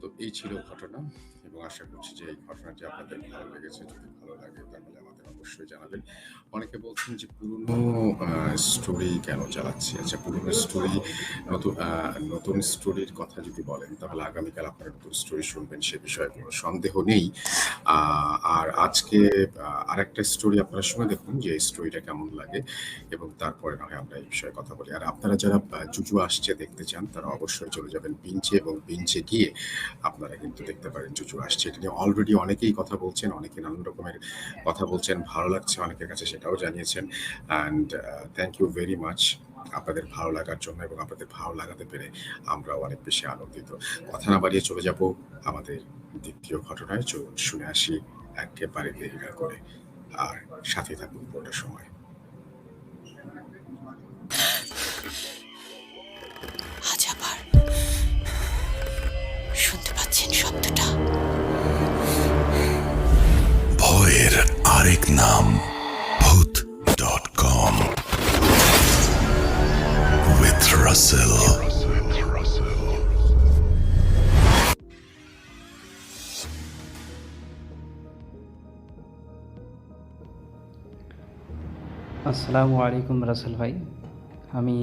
তো এই ছিল ঘটনা, এবং আশা করছি যে এই ঘটনাটি আপনাদের ভালো লেগেছে। যদি ভালো লাগে তাহলে আমাদের অবশ্যই জানাবেন। অনেকে বলছেন যে পুরনো স্টোরি কেন চালাচ্ছি? আচ্ছা, পুরনো স্টোরি, নতুন স্টোরির কথা যদি বলেন তাহলে আগামীকাল আপনারা নতুন স্টোরি শুনবেন, সে বিষয়ে কোনো সন্দেহ নেই। আর আজকে আরেকটা স্টোরি আপনারা শুনে দেখুন যে এই স্টোরিটা কেমন লাগে, এবং তারপরে না হয় আমরা এই বিষয়ে কথা বলি। আর আপনারা যারা জুজু আসছে দেখতে চান তারা অবশ্যই চলে যাবেন বিঞ্চে, এবং বিঞ্চে গিয়ে আপনারা কিন্তু দেখতে পারেন জুজু আসছে। এটা নিয়ে অলরেডি অনেকেই কথা বলছেন, অনেকে নানান রকমের কথা বলছেন, ভালো লাগছে অনেকের কাছে সেটাও জানিয়েছেন। And thank you very much আপনাদের ভালো লাগার জন্য, এবং আপনাদের ভালো লাগাতে পেরে আমরাও অনেক বেশি আনন্দিত। কথা না বাড়িয়ে চলে যাব আমাদের দ্বিতীয় ঘটনায়। চলুন শুনে আসি একেবারে দেরি না করে, আর সাথে থাকুন পুরোটা সময়। আজ আবার শুনতে পাচ্ছেন শব্দটা? ভয়ের আরেক নাম ভূত.com with Russell. আসসালামু আলাইকুম রাসেল ভাই। আমি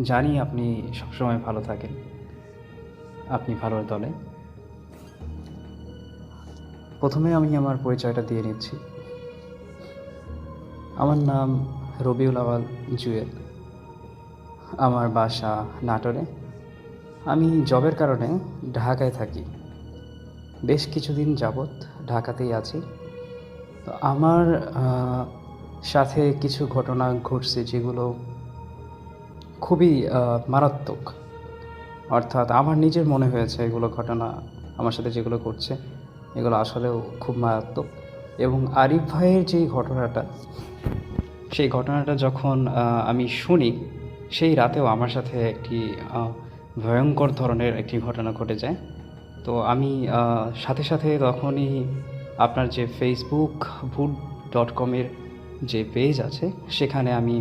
জানি আপনি সবসময় ভালো থাকেন, আপনি ভালোর দলে। প্রথমে আমি আমার পরিচয়টা দিয়ে নিচ্ছি। আমার নাম রবিউল আওয়াল জুয়েল, আমার বাসা নাটোরে। আমি জবের কারণে ঢাকায় থাকি, বেশ কিছুদিন যাবৎ ঢাকাতেই আছি। তো আমার সাথে কিছু ঘটনা ঘটছে যেগুলো খুবই মারাত্মক। অর্থাৎ আমার নিজের মনে হয়েছে এগুলো ঘটনা আমার সাথে যেগুলো ঘটছে এগুলো আসলেও খুব মারাত্মক। এবং আরিফ ভাইয়ের যেই ঘটনাটা, সেই ঘটনাটা যখন আমি শুনি, সেই রাতেও আমার সাথে একটি ভয়ঙ্কর ধরনের একটি ঘটনা ঘটে যায়। তো আমি সাথে সাথে তখনই আপনার যে ফেসবুক ভূত.com-এর যে পেজ আছে সেখানে আমি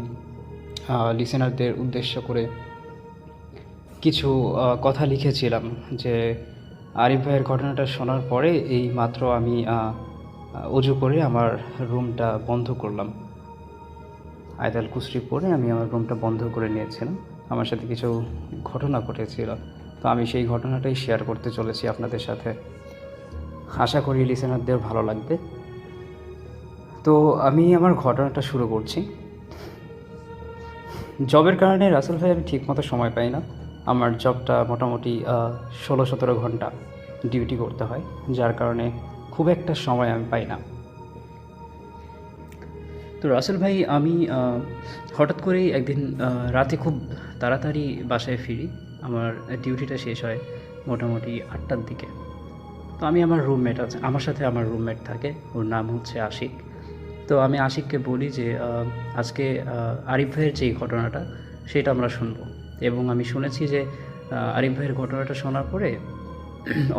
লিসেনারদের উদ্দেশ্য করে কিছু কথা লিখেছিলাম যে আরিফ ভাইয়ের ঘটনাটা শোনার পরে এই মাত্র আমি অজু করে আমার রুমটা বন্ধ করলাম। আয়াতুল কুরসি পড়ে আমি আমার রুমটা বন্ধ করে নিয়েছিলাম। আমার সাথে কিছু ঘটনা ঘটেছিল, তো আমি সেই ঘটনাটাই শেয়ার করতে চলেছি আপনাদের সাথে। আশা করি লিসেনারদের ভালো লাগবে। তো আমি আমার ঘটনাটা শুরু করছি। জবের কারণে রাসেল ভাই আমি ঠিকমতো সময় পাই না। আমার জবটা মোটামুটি 16-17 ঘন্টা ডিউটি করতে হয়, যার কারণে খুব একটা সময় আমি পাই না। তো রাসেল ভাই আমি হঠাৎ করেই একদিন রাতে খুব তাড়াতাড়ি বাসায় ফিরি। আমার ডিউটিটা শেষ হয় মোটামুটি 8টার দিকে। তো আমি আমার রুমমেট আছে, আমার সাথে আমার রুমমেট থাকে, ওর নাম হচ্ছে আশিক। তো আমি আশিককে বলি যে আজকে আরিফ ভাইয়ের যেই ঘটনাটা সেটা আমরা শুনবো। এবং আমি শুনেছি যে আরিফ ভাইয়ের ঘটনাটা শোনার পরে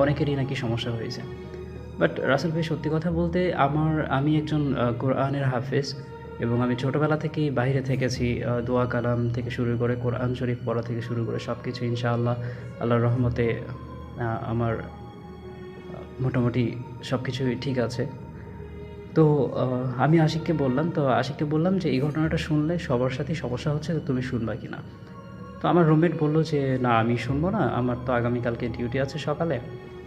অনেকেরই নাকি সমস্যা হয়েছে। বাট রাসেল ভাই, সত্যি কথা বলতে আমি একজন কোরআনের হাফেজ, এবং আমি ছোটোবেলা থেকেই বাইরে থেকেছি। দোয়া কালাম থেকে শুরু করে কোরআন শরীফ পড়া থেকে শুরু করে সব কিছু ইনশাআল্লাহ আল্লাহর রহমতে আমার মোটামুটি সব কিছুই ঠিক আছে। তো আমি আশিককে বললাম যে এই ঘটনাটা শুনলে সবার সাথেই সমস্যা হচ্ছে, তো তুমি শুনবা কি না? তো আমার রুমমেট বললো যে না, আমি শুনবো না, আমার তো আগামীকালকে ডিউটি আছে সকালে,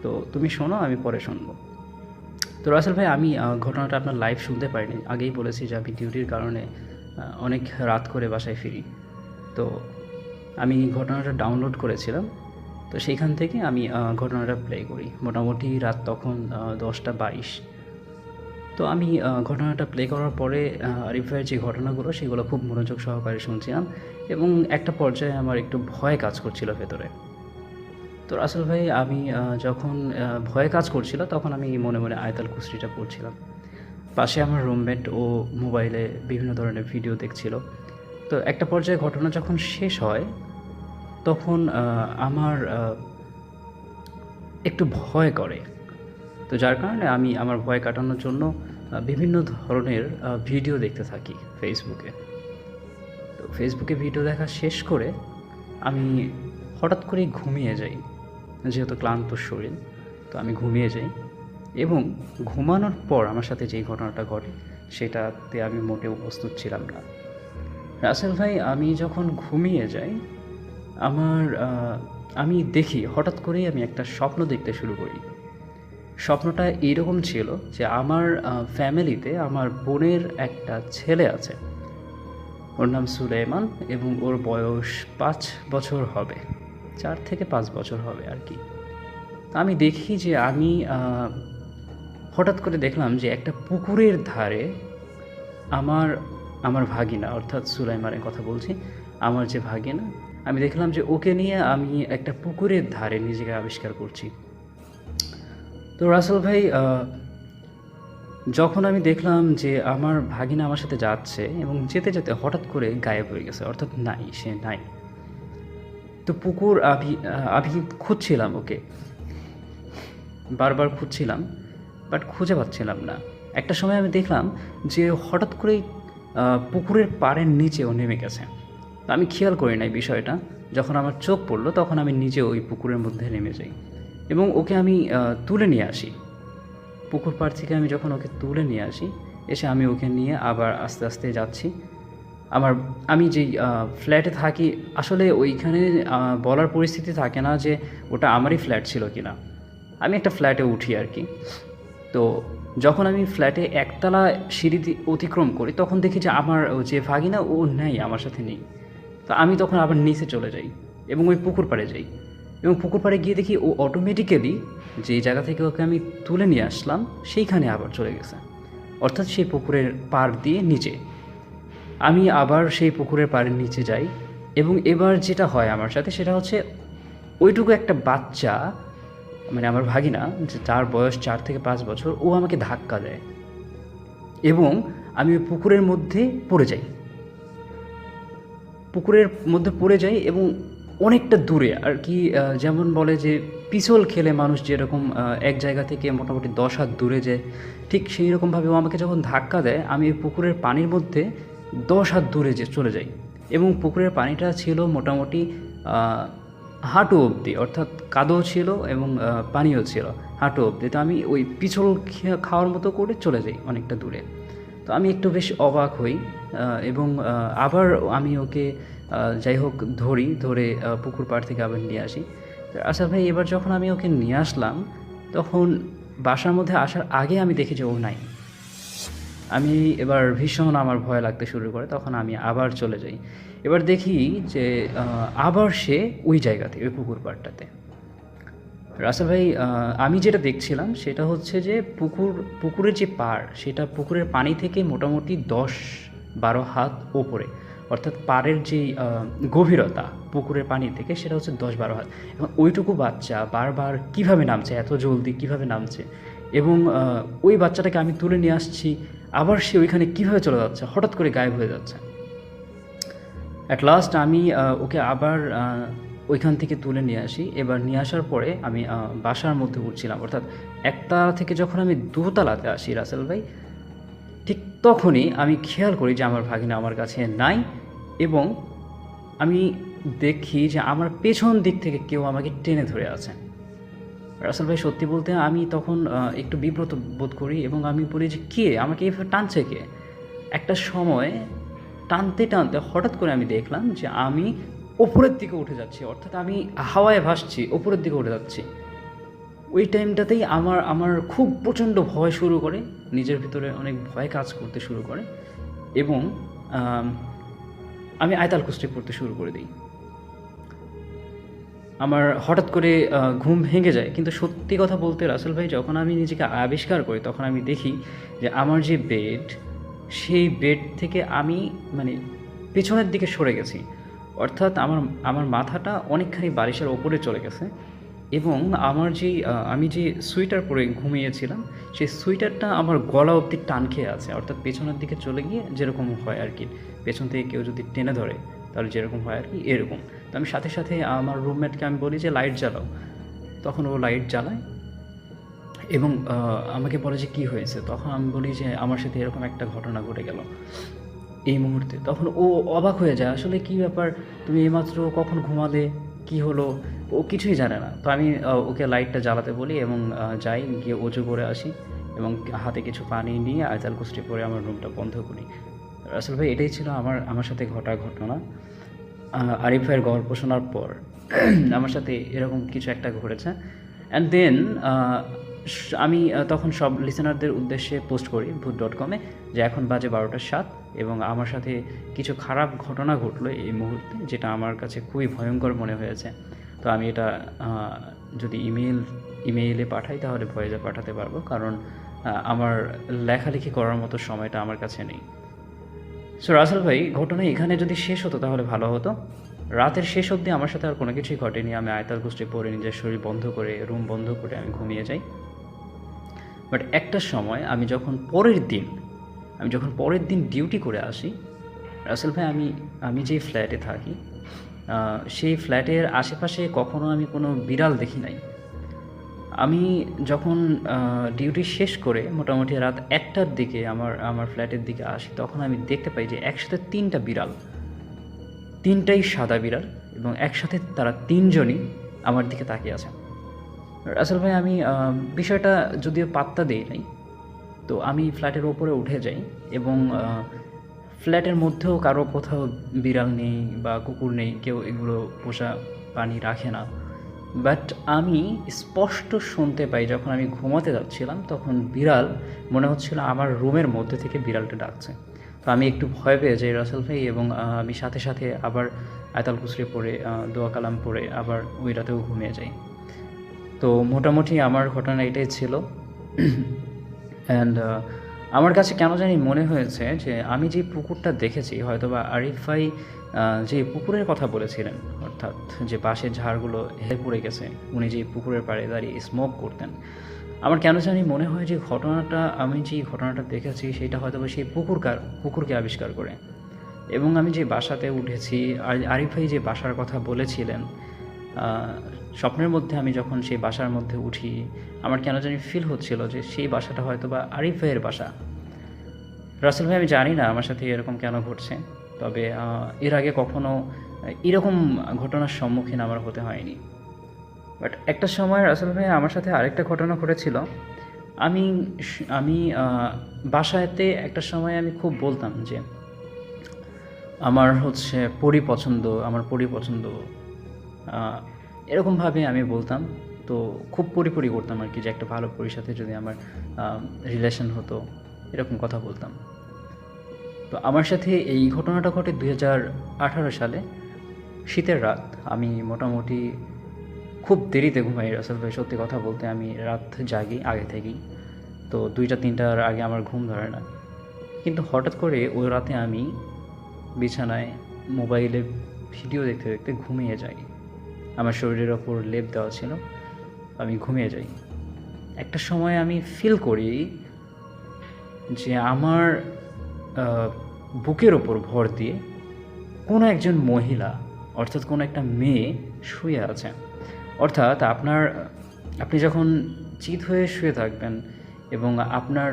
তো তুমি শোনো, আমি পরে শুনবো। তো রাসেল ভাই, আমি ঘটনাটা আপনার লাইভ শুনতে পারিনি। আগেই বলেছি যে আমি ডিউটির কারণে অনেক রাত করে বাসায় ফিরি। তো আমি ঘটনাটা ডাউনলোড করেছিলাম, তো সেইখান থেকে আমি ঘটনাটা প্লে করি। মোটামুটি রাত তখন 10টা 22। তো আমি ঘটনাটা প্লে করার পরে আরিফ ভাইয়ের যে ঘটনাগুলো সেগুলো খুব মনোযোগ সহকারে শুনছিলাম, এবং একটা পর্যায়ে আমার একটু ভয় কাজ করছিল ভেতরে। তো রাসেল ভাই, আমি যখন ভয় কাজ করছিল তখন আমি মনে মনে আয়াতুল কুরসিটা পড়ছিলাম। পাশে আমার রুমমেট ও মোবাইলে বিভিন্ন ধরনের ভিডিও দেখছিল। তো একটা পর্যায়ে ঘটনা যখন শেষ হয় তখন আমার একটু ভয় করে। তো যার কারণে আমি আমার ভয় কাটানোর জন্য বিভিন্ন ধরনের ভিডিও দেখতে থাকি ফেসবুকে। তো ফেসবুকে ভিডিও দেখা শেষ করে আমি হঠাৎ করেই ঘুমিয়ে যাই। যেহেতু ক্লান্ত শরীর, তো আমি ঘুমিয়ে যাই। এবং ঘুমানোর পর আমার সাথে যেই ঘটনাটা ঘটে সেটাতে আমি মোটেও প্রস্তুত ছিলাম না। রাসেল ভাই, আমি যখন ঘুমিয়ে যাই আমি দেখি হঠাৎ করেই আমি একটা স্বপ্ন দেখতে শুরু করি। স্বপ্নটা এরকম ছিল যে আমার ফ্যামিলিতে আমার বোনের একটা ছেলে আছে, ওর নাম সুলাইমান এবং ওর বয়স 5 বছর হবে, 4 থেকে 5 বছর হবে আর কি। আমি দেখি যে আমি হঠাৎ করে দেখলাম যে একটা পুকুরের ধারে আমার ভাগিনা, অর্থাৎ সুলাইমানের কথা বলছি, আমার যে ভাগিনা, আমি দেখলাম যে ওকে নিয়ে আমি একটা পুকুরের ধারে নিজেকে আবিষ্কার করছি। তো রাসেল ভাই, যখন আমি দেখলাম যে আমার ভাগিনা আমার সাথে যাচ্ছে এবং যেতে যেতে হঠাৎ করে গায়েব হয়ে গেছে, অর্থাৎ নাই, সে নাই। তো পুকুর আমি খুঁজছিলাম ওকে, বারবার খুঁজছিলাম, বাট খুঁজে পাচ্ছিলাম না। একটা সময় আমি দেখলাম যে হঠাৎ করেই পুকুরের পাড়ের নিচে ও নেমে গেছে। তো আমি খেয়াল করি নাই বিষয়টা। যখন আমার চোখ পড়লো তখন আমি নিজে ওই পুকুরের মধ্যে নেমে যাই এবং ওকে আমি তুলে নিয়ে আসি। পুকুর পাড় থেকে আমি যখন ওকে তুলে নিয়ে আসি, এসে আমি ওকে নিয়ে আবার আস্তে আস্তে যাচ্ছি। আমি যেই ফ্ল্যাটে থাকি, আসলে ওইখানে বলার পরিস্থিতি থাকে না যে ওটা আমারই ফ্ল্যাট ছিল কি না। আমি একটা ফ্ল্যাটে উঠি আর কি। তো যখন আমি ফ্ল্যাটে একতলা সিঁড়ি অতিক্রম করি, তখন দেখি যে আমার যে ভাগিনা ও নেই, আমার সাথে নেই। তো আমি তখন আবার নিচে চলে যাই এবং ওই পুকুর পাড়ে যাই এবং পুকুর পাড়ে গিয়ে দেখি ও অটোমেটিক্যালি যে জায়গা থেকে ওকে আমি তুলে নিয়ে আসলাম সেইখানে আবার চলে গেছে, অর্থাৎ সেই পুকুরের পাড় দিয়ে নিচে। আমি আবার সেই পুকুরের পাড়ের নিচে যাই এবং এবার যেটা হয় আমার সাথে সেটা হচ্ছে ওইটুকু একটা বাচ্চা, মানে আমার ভাগিনা, যে তার বয়স 4 থেকে 5 বছর, ও আমাকে ধাক্কা দেয় এবং আমি ওই পুকুরের মধ্যে পড়ে যাই। পুকুরের মধ্যে পড়ে যাই এবং অনেকটা দূরে আর কি, যেমন বলে যে পিছল খেলে মানুষ যেরকম এক জায়গা থেকে মোটামুটি 10 হাত দূরে যায়, ঠিক সেই রকমভাবে ও আমাকে যখন ধাক্কা দেয়, আমি ওই পুকুরের পানির মধ্যে 10 হাত দূরে চলে যাই এবং পুকুরের পানিটা ছিল মোটামুটি হাঁটু অবধি, অর্থাৎ কাদও ছিল এবং পানিও ছিল হাঁটু অবধি। তো আমি ওই পিছল খাওয়ার মতো করে চলে যাই অনেকটা দূরে। তো আমি একটু বেশ অবাক হই এবং আবার আমি ওকে যাই হোক ধরে পুকুর পাড় থেকে আবার নিয়ে আসি। তো আচ্ছা ভাই, এবার যখন আমি ওকে নিয়ে আসলাম, তখন বাসার মধ্যে আসার আগে আমি দেখি যে ও নাই। আমি এবার ভীষণ আমার ভয় লাগতে শুরু করে, তখন আমি আবার চলে যাই। এবার দেখি যে আবার সে ওই জায়গাতে, ওই পুকুর পাড়টাতে। রাসেল ভাই, আমি যেটা দেখছিলাম সেটা হচ্ছে যে পুকুরের যে পাড়, সেটা পুকুরের পানি থেকে মোটামুটি 10-12 হাত ওপরে, অর্থাৎ পাড়ের যে গভীরতা পুকুরের পানি থেকে সেটা হচ্ছে 10-12 হাত। এবং ওইটুকু বাচ্চা বারবার কিভাবে নামছে, এত জলদি কিভাবে নামছে, এবং ওই বাচ্চাটাকে আমি তুলে নিয়ে আসছি, আবার সে ওইখানে কীভাবে চলে যাচ্ছে, হঠাৎ করে গায়েব হয়ে যাচ্ছে। অ্যাট লাস্ট আমি ওকে আবার ওইখান থেকে তুলে নিয়ে আসি। এবার নিয়ে আসার পরে আমি বাসার মধ্যে উঠছিলাম, অর্থাৎ একতলা থেকে যখন আমি 2তলাতে আসি রাসেল ভাই, ঠিক তখনই আমি খেয়াল করি যে আমার ভাগিনা আমার কাছে নাই এবং আমি দেখি যে আমার পেছন দিক থেকে কেউ আমাকে টেনে ধরে আছে। রাসেল ভাই, সত্যি বলতে আমি তখন একটু বিব্রত বোধ করি এবং আমি বলি যে কে আমাকে এইভাবে টানছে, কে? একটা সময় টানতে টানতে হঠাৎ করে আমি দেখলাম যে আমি ওপরের দিকে উঠে যাচ্ছি, অর্থাৎ আমি হাওয়ায় ভাসছি, ওপরের দিকে উঠে যাচ্ছি। ওই টাইমটাতেই আমার খুব প্রচণ্ড ভয় শুরু করে, নিজের ভিতরে অনেক ভয় কাজ করতে শুরু করে এবং আমি আয়তাল কুস্তি করতে শুরু করে দিই। আমার হঠাৎ করে ঘুম ভেঙে যায়। কিন্তু সত্যি কথা বলতে রাসেল ভাই, যখন আমি নিজেকে আবিষ্কার করি তখন আমি দেখি যে আমার যে বেড, সেই বেড থেকে আমি মানে পেছনের দিকে সরে গেছি, অর্থাৎ আমার মাথাটা অনেকখানি বালিশের ওপরে চলে গেছে এবং আমি যে সুইটার পরে ঘুমিয়েছিলাম সেই সুইটারটা আমার গলা অবধি টান খেয়ে আছে, অর্থাৎ পেছনের দিকে চলে গিয়ে যেরকম হয় আর কি, পেছন থেকে কেউ যদি টেনে ধরে তাহলে যেরকম হয় আর কি, এরকম। তো আমি সাথে সাথে আমার রুমমেটকে আমি বলি যে লাইট জ্বালাও, তখন ও লাইট জ্বালায় এবং আমাকে বলে যে কী হয়েছে। তখন আমি বলি যে আমার সাথে এরকম একটা ঘটনা ঘটে গেল এই মুহূর্তে। তখন ও অবাক হয়ে যায়, আসলে কী ব্যাপার, তুমি এইমাত্র কখন ঘুমালে, কি হলো? ও কিছুই জানে না। তো আমি ওকে লাইটটা জ্বালাতে বলি এবং যাই, গিয়ে অজু করে আসি এবং হাতে কিছু পানি নিয়ে আয়াতুল কুরসি পড়ে আমার রুমটা বন্ধ করি। রাসেল ভাই, এটাই ছিল আমার সাথে ঘটা ঘটনা। আরিফ ভাইয়ের গল্প শোনার পর আমার সাথে এরকম কিছু একটা ঘটেছে। অ্যান্ড দেন আমি তখন সব লিসেনারদের উদ্দেশ্যে পোস্ট করি ভূত.com-এ যে এখন বাজে 12টা 7 এবং আমার সাথে কিছু খারাপ ঘটনা ঘটলো এই মুহূর্তে, যেটা আমার কাছে খুবই ভয়ঙ্কর মনে হয়েছে। তো আমি এটা যদি ইমেইলে পাঠাই তাহলে ভয়েসে পাঠাতে পারবো, কারণ আমার লেখালেখি করার মতো সময়টা আমার কাছে নেই। সো রাসেল ভাই, ঘটনা এখানে যদি শেষ হতো তাহলে ভালো হতো। রাতের শেষ অবধি আমার সাথে আর কোনো কিছুই ঘটেনি। আমি আয়াতুল কুরসি পড়ে নিজের শরীর বন্ধ করে, রুম বন্ধ করে আমি ঘুমিয়ে যাই। বাট একটা সময় আমি যখন পরের দিন ডিউটি করে আসি, রাসেল ভাই, আমি যেই ফ্ল্যাটে থাকি সেই ফ্ল্যাটের আশেপাশে কখনো আমি কোনো বিড়াল দেখি নাই। আমি যখন ডিউটি শেষ করে মোটামুটি রাত 1টার দিকে আমার ফ্ল্যাটের দিকে আসি, তখন আমি দেখতে পাই যে একসাথে 3টা বিড়াল, 3টাই সাদা বিড়াল, এবং একসাথে তারা 3জনই আমার দিকে তাকিয়ে আছে। রাসেল ভাই, আমি বিষয়টা যদিও পাত্তা দিই নাই, তো আমি ফ্ল্যাটের ওপরে উঠে যাই এবং ফ্ল্যাটের মধ্যেও কারো কোথাও বিড়াল নেই বা কুকুর নেই, কেউ এগুলো পোষা প্রাণী রাখে না। বাট আমি স্পষ্ট শুনতে পাই যখন আমি ঘুমাতে যাচ্ছিলাম, তখন বিড়াল মনে হচ্ছিল আমার রুমের মধ্যে থেকে বিড়ালটা ডাকছে। তো আমি একটু ভয় পেয়ে যাই রাসেল ভাই, এবং আমি সাথে সাথে আবার আয়াতুল কুরসি পড়ে দোয়া কালাম পড়ে আবার ওই রাতেও ঘুমিয়ে যাই। তো মোটামুটি আমার ঘটনা এটাই ছিল। অ্যান্ড আমার কাছে কেন জানি মনে হয়েছে যে আমি যে পুকুরটা দেখেছি, হয়তো বা আরিফ ভাই যে পুকুরের কথা বলেছিলেন, অর্থাৎ যে পাশের ঝাড়গুলো হেলে পড়ে গেছে, উনি যে পুকুরের পাড়ে দাঁড়িয়ে স্মোক করতেন, আমার কেন জানি মনে হয় যে আমি যে ঘটনাটা দেখেছি সেটা হয়তো বা সেই পুকুরকে আবিষ্কার করে। এবং আমি যে বাসাতে উঠেছি, আরিফ ভাই যে বাসার কথা বলেছিলেন, স্বপ্নের মধ্যে আমি যখন সেই বাসার মধ্যে উঠি, আমার কেন জানি ফিল হচ্ছিল যে সেই বাসাটা হয়তো বা আরিফ ভাইয়ের বাসা। রাসেল ভাই, আমি জানি না আমার সাথে এরকম কেন ঘটছে, তবে এর আগে কখনো এরকম ঘটনার সম্মুখীন আমার হতে হয়নি। বাট একটা সময় রাসেল ভাই আমার সাথে আরেকটা ঘটনা ঘটেছিল। আমি বাসাতে একটা সময় আমি খুব বলতাম যে আমার হচ্ছে পরি পছন্দ, এরকমভাবে আমি বলতাম। তো খুব পরি করতাম আর কি, যে একটা ভালো পরির সাথে যদি আমার রিলেশন হতো, এরকম কথা বলতাম। তো আমার সাথে এই ঘটনাটা ঘটে 2018 সালে শীতের রাত। আমি মোটামুটি খুব দেরিতে ঘুমাই রাসেল ভাই, সত্যি কথা বলতে আমি রাত জাগি আগে থেকেই। তো 2টা-3টার আগে আমার ঘুম ধরে না। কিন্তু হঠাৎ করে ওই রাতে আমি বিছানায় মোবাইলে ভিডিও দেখতে দেখতে ঘুমিয়ে যাই। আমার শরীরের ওপর লেপ দেওয়া ছিল, আমি ঘুমিয়ে যাই। একটা সময় আমি ফিল করি যে আমার বুকের ওপর ভর দিয়ে কোনো একজন মহিলা, অর্থাৎ কোনো একটা মেয়ে শুয়ে আছে। অর্থাৎ আপনি যখন চিত হয়ে শুয়ে থাকবেন এবং আপনার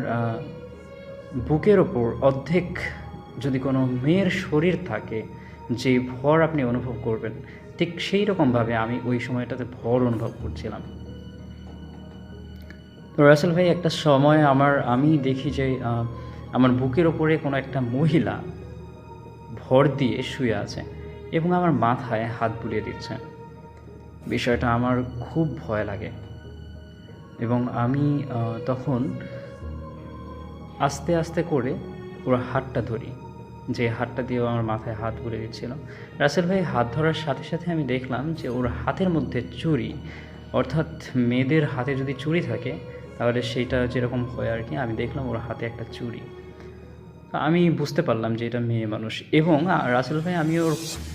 বুকের ওপর অর্ধেক যদি কোনো মেয়ের শরীর থাকে, যে ভর আপনি অনুভব করবেন, ঠিক সেই রকমভাবে আমি ওই সময়টাতে ভর অনুভব করছিলাম। তো রাসেল ভাই, একটা সময় আমি দেখি যে আমার বুকের ওপরে কোনো একটা মহিলা ভর দিয়ে শুয়ে আছে এবং আমার মাথায় হাত বুলিয়ে দিচ্ছে। বিষয়টা আমার খুব ভয় লাগে এবং আমি তখন আস্তে আস্তে করে ওর হাতটা ধরি, যে হাতটা দিয়েও আমার মাথায় হাত বুলিয়ে দিচ্ছিল। রাসেল ভাই, হাত ধরার সাথে সাথে আমি দেখলাম যে ওর হাতের মধ্যে চুড়ি, অর্থাৎ মেয়েদের হাতে যদি চুড়ি থাকে তাহলে সেইটা যেরকম হয় আর কি, আমি দেখলাম ওর হাতে একটা চুড়ি। আমি বুঝতে পারলাম যে এটা মেয়ে মানুষ। এবং রাসেল ভাই, আমি ওর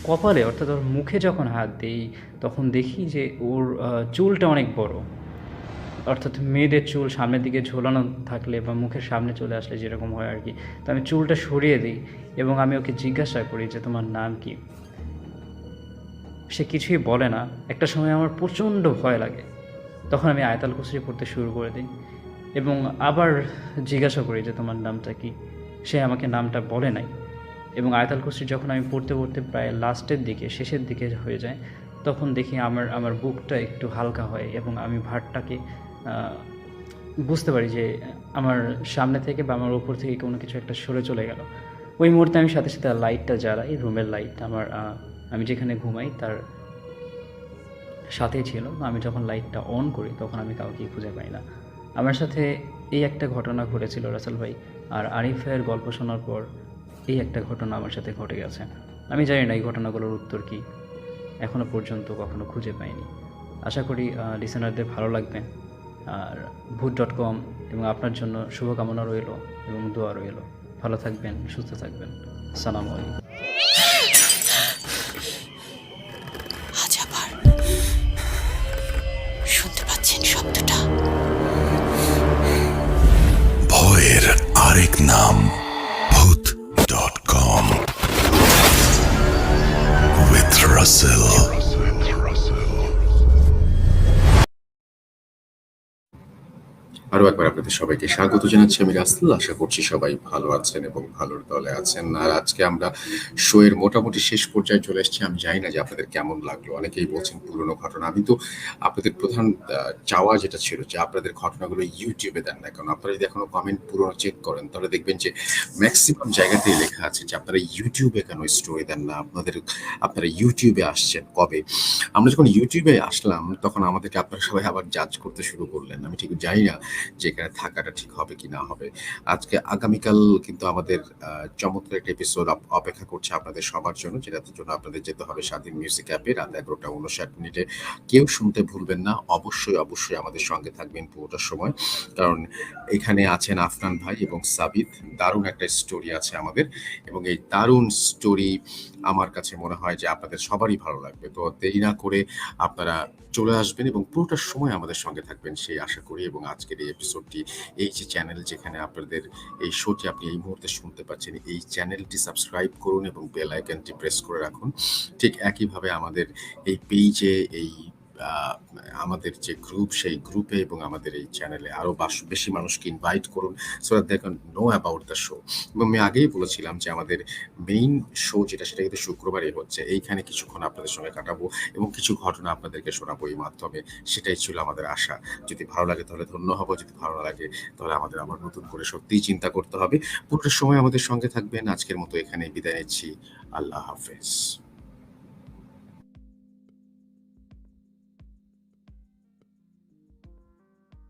কপালে, অর্থাৎ ওর মুখে যখন হাত দিই, তখন দেখি যে ওর চুলটা অনেক বড়, অর্থাৎ মেয়েদের চুল সামনের দিকে ঝোলানো থাকলে বা মুখের সামনে চলে আসলে যেরকম হয় আর কি। তো আমি চুলটা সরিয়ে দিই এবং আমি ওকে জিজ্ঞাসা করি যে তোমার নাম কি। সে কিছুই বলে না। একটা সময় আমার প্রচণ্ড ভয় লাগে, তখন আমি আয়াতুল কুরসি পড়তে শুরু করে দিই এবং আবার জিজ্ঞাসা করি যে তোমার নামটা কি। সে আমাকে নামটা বলে নাই এবং আয়াতুল কুরসি যখন আমি পড়তে প্রায় লাস্টের দিকে, শেষের দিকে হয়ে যায়, তখন দেখি আমার আমার বুকটা একটু হালকা হয় এবং আমি ভারটাকে বুঝতে পারি যে আমার সামনে থেকে বা আমার উপর থেকে কোনো কিছু একটা সরে চলে গেল। ওই মুহূর্তে আমি সাথে সাথে লাইটটা জ্বালাই, রুমের লাইট আমার আমি যেখানে ঘুমাই তার সাথেই ছিল। আমি যখন লাইটটা অন করি তখন আমি কাউকেই খুঁজে পাই না। আমার সাথে এই একটা ঘটনা ঘটেছিল রাসেল ভাই, আর আরিফের গল্প শোনার পর এই একটা ঘটনা আমার সাথে ঘটে গেছে। আমি জানি না এই ঘটনাগুলোর উত্তর কী, এখনও পর্যন্ত কখনো খুঁজে পাইনি। আশা করি লিসেনারদের ভালো লাগবে। আর ভূত.com এবং আপনার জন্য শুভকামনা রইল এবং দোয়া রইল। ভালো থাকবেন, সুস্থ থাকবেন। আসসালামু আলাইকুম। আজ আবার শুনতে পাচ্ছেন শব্দটা? ভয়ের আরেক নাম ভূত.com with Russell. আরো একবার আপনাদের সবাইকে স্বাগত জানাচ্ছি। আমি রাসেল। আশা করছি সবাই ভালো আছেন এবং ভালোর দলে আছেন। আর আজকে আমরা শো এর মোটামুটি শেষ পর্যায়ে চলে এসেছি। আমি জানি না যে আপনাদের কেমন লাগলো। অনেকেই বলছেন পুরনো ঘটনা। আমি তো আপনাদের প্রধান চাওয়া যেটা ছিল যে আপনাদের ঘটনাগুলো ইউটিউবে দেন না, কারণ আপনারা যদি এখনো কমেন্ট পুরনো চেক করেন তাহলে দেখবেন যে ম্যাক্সিমাম জায়গাতেই লেখা আছে যে আপনারা ইউটিউবে কেন স্টোরি দেন না, আপনারা ইউটিউবে আসছেন কবে। আমরা যখন ইউটিউবে আসলাম তখন আমাদেরকে আপনারা সবাই আবার জাজ করতে শুরু করলেন। আমি ঠিক জানি না যে এখানে থাকাটা ঠিক হবে কি না হবে। আগামীকাল কিন্তু আমাদের চমৎকার একটা এপিসোড অপেক্ষা করছে আপনাদের সবার জন্য, যেটার জন্য আপনাদের যেতে হবে স্বাধীন মিউজিক অ্যাপে রাত 11:59 কেউ শুনতে ভুলবেন না। অবশ্যই অবশ্যই আমাদের সঙ্গে থাকবেন পুরোটা সময়, কারণ এখানে আছেন আফনান ভাই এবং সাবিত। দারুণ একটা স্টোরি আছে আমাদের, এবং এই দারুণ স্টোরি আমার কাছে মনে হয় যে আপনাদের সবারই ভালো লাগবে। তো দেরি না করে আপনারা চলে আসবেন এবং পুরোটা সময় আমাদের সঙ্গে থাকবেন সেই আশা করি। এবং আজকের এই এপিসোডটি, এই যে চ্যানেল যেখানে আপনাদের এই শোটি আপনি এই মুহূর্তে শুনতে পাচ্ছেন, এই চ্যানেলটি সাবস্ক্রাইব করুন এবং বেল আইকনটি প্রেস করে রাখুন। ঠিক একইভাবে আমাদের এই পেজে, এই আমাদের যে গ্রুপ, সেই গ্রুপে এবং আমাদের এই চ্যানেলে আরো বেশি মানুষকে ইনভাইট করুন, so that they can know about the show. এবং আমি আগেই বলেছিলাম যে আমাদের মেইন শো যেটা, সেটা কিন্তু শুক্রবারই হচ্ছে। এইখানে কিছুক্ষণ আপনাদের সঙ্গে কাটাবো এবং কিছু ঘটনা আপনাদেরকে শোনাবো এই মাধ্যমে। সেটাই ছিল আমাদের আশা। যদি ভালো লাগে তাহলে ধন্য হব, যদি ভালো না লাগে তাহলে আমাদের আবার নতুন করে সত্যিই চিন্তা করতে হবে। পুরোটা সময় আমাদের সঙ্গে থাকবেন। আজকের মতো এখানে বিদায় নিচ্ছি। আল্লাহ হাফেজ।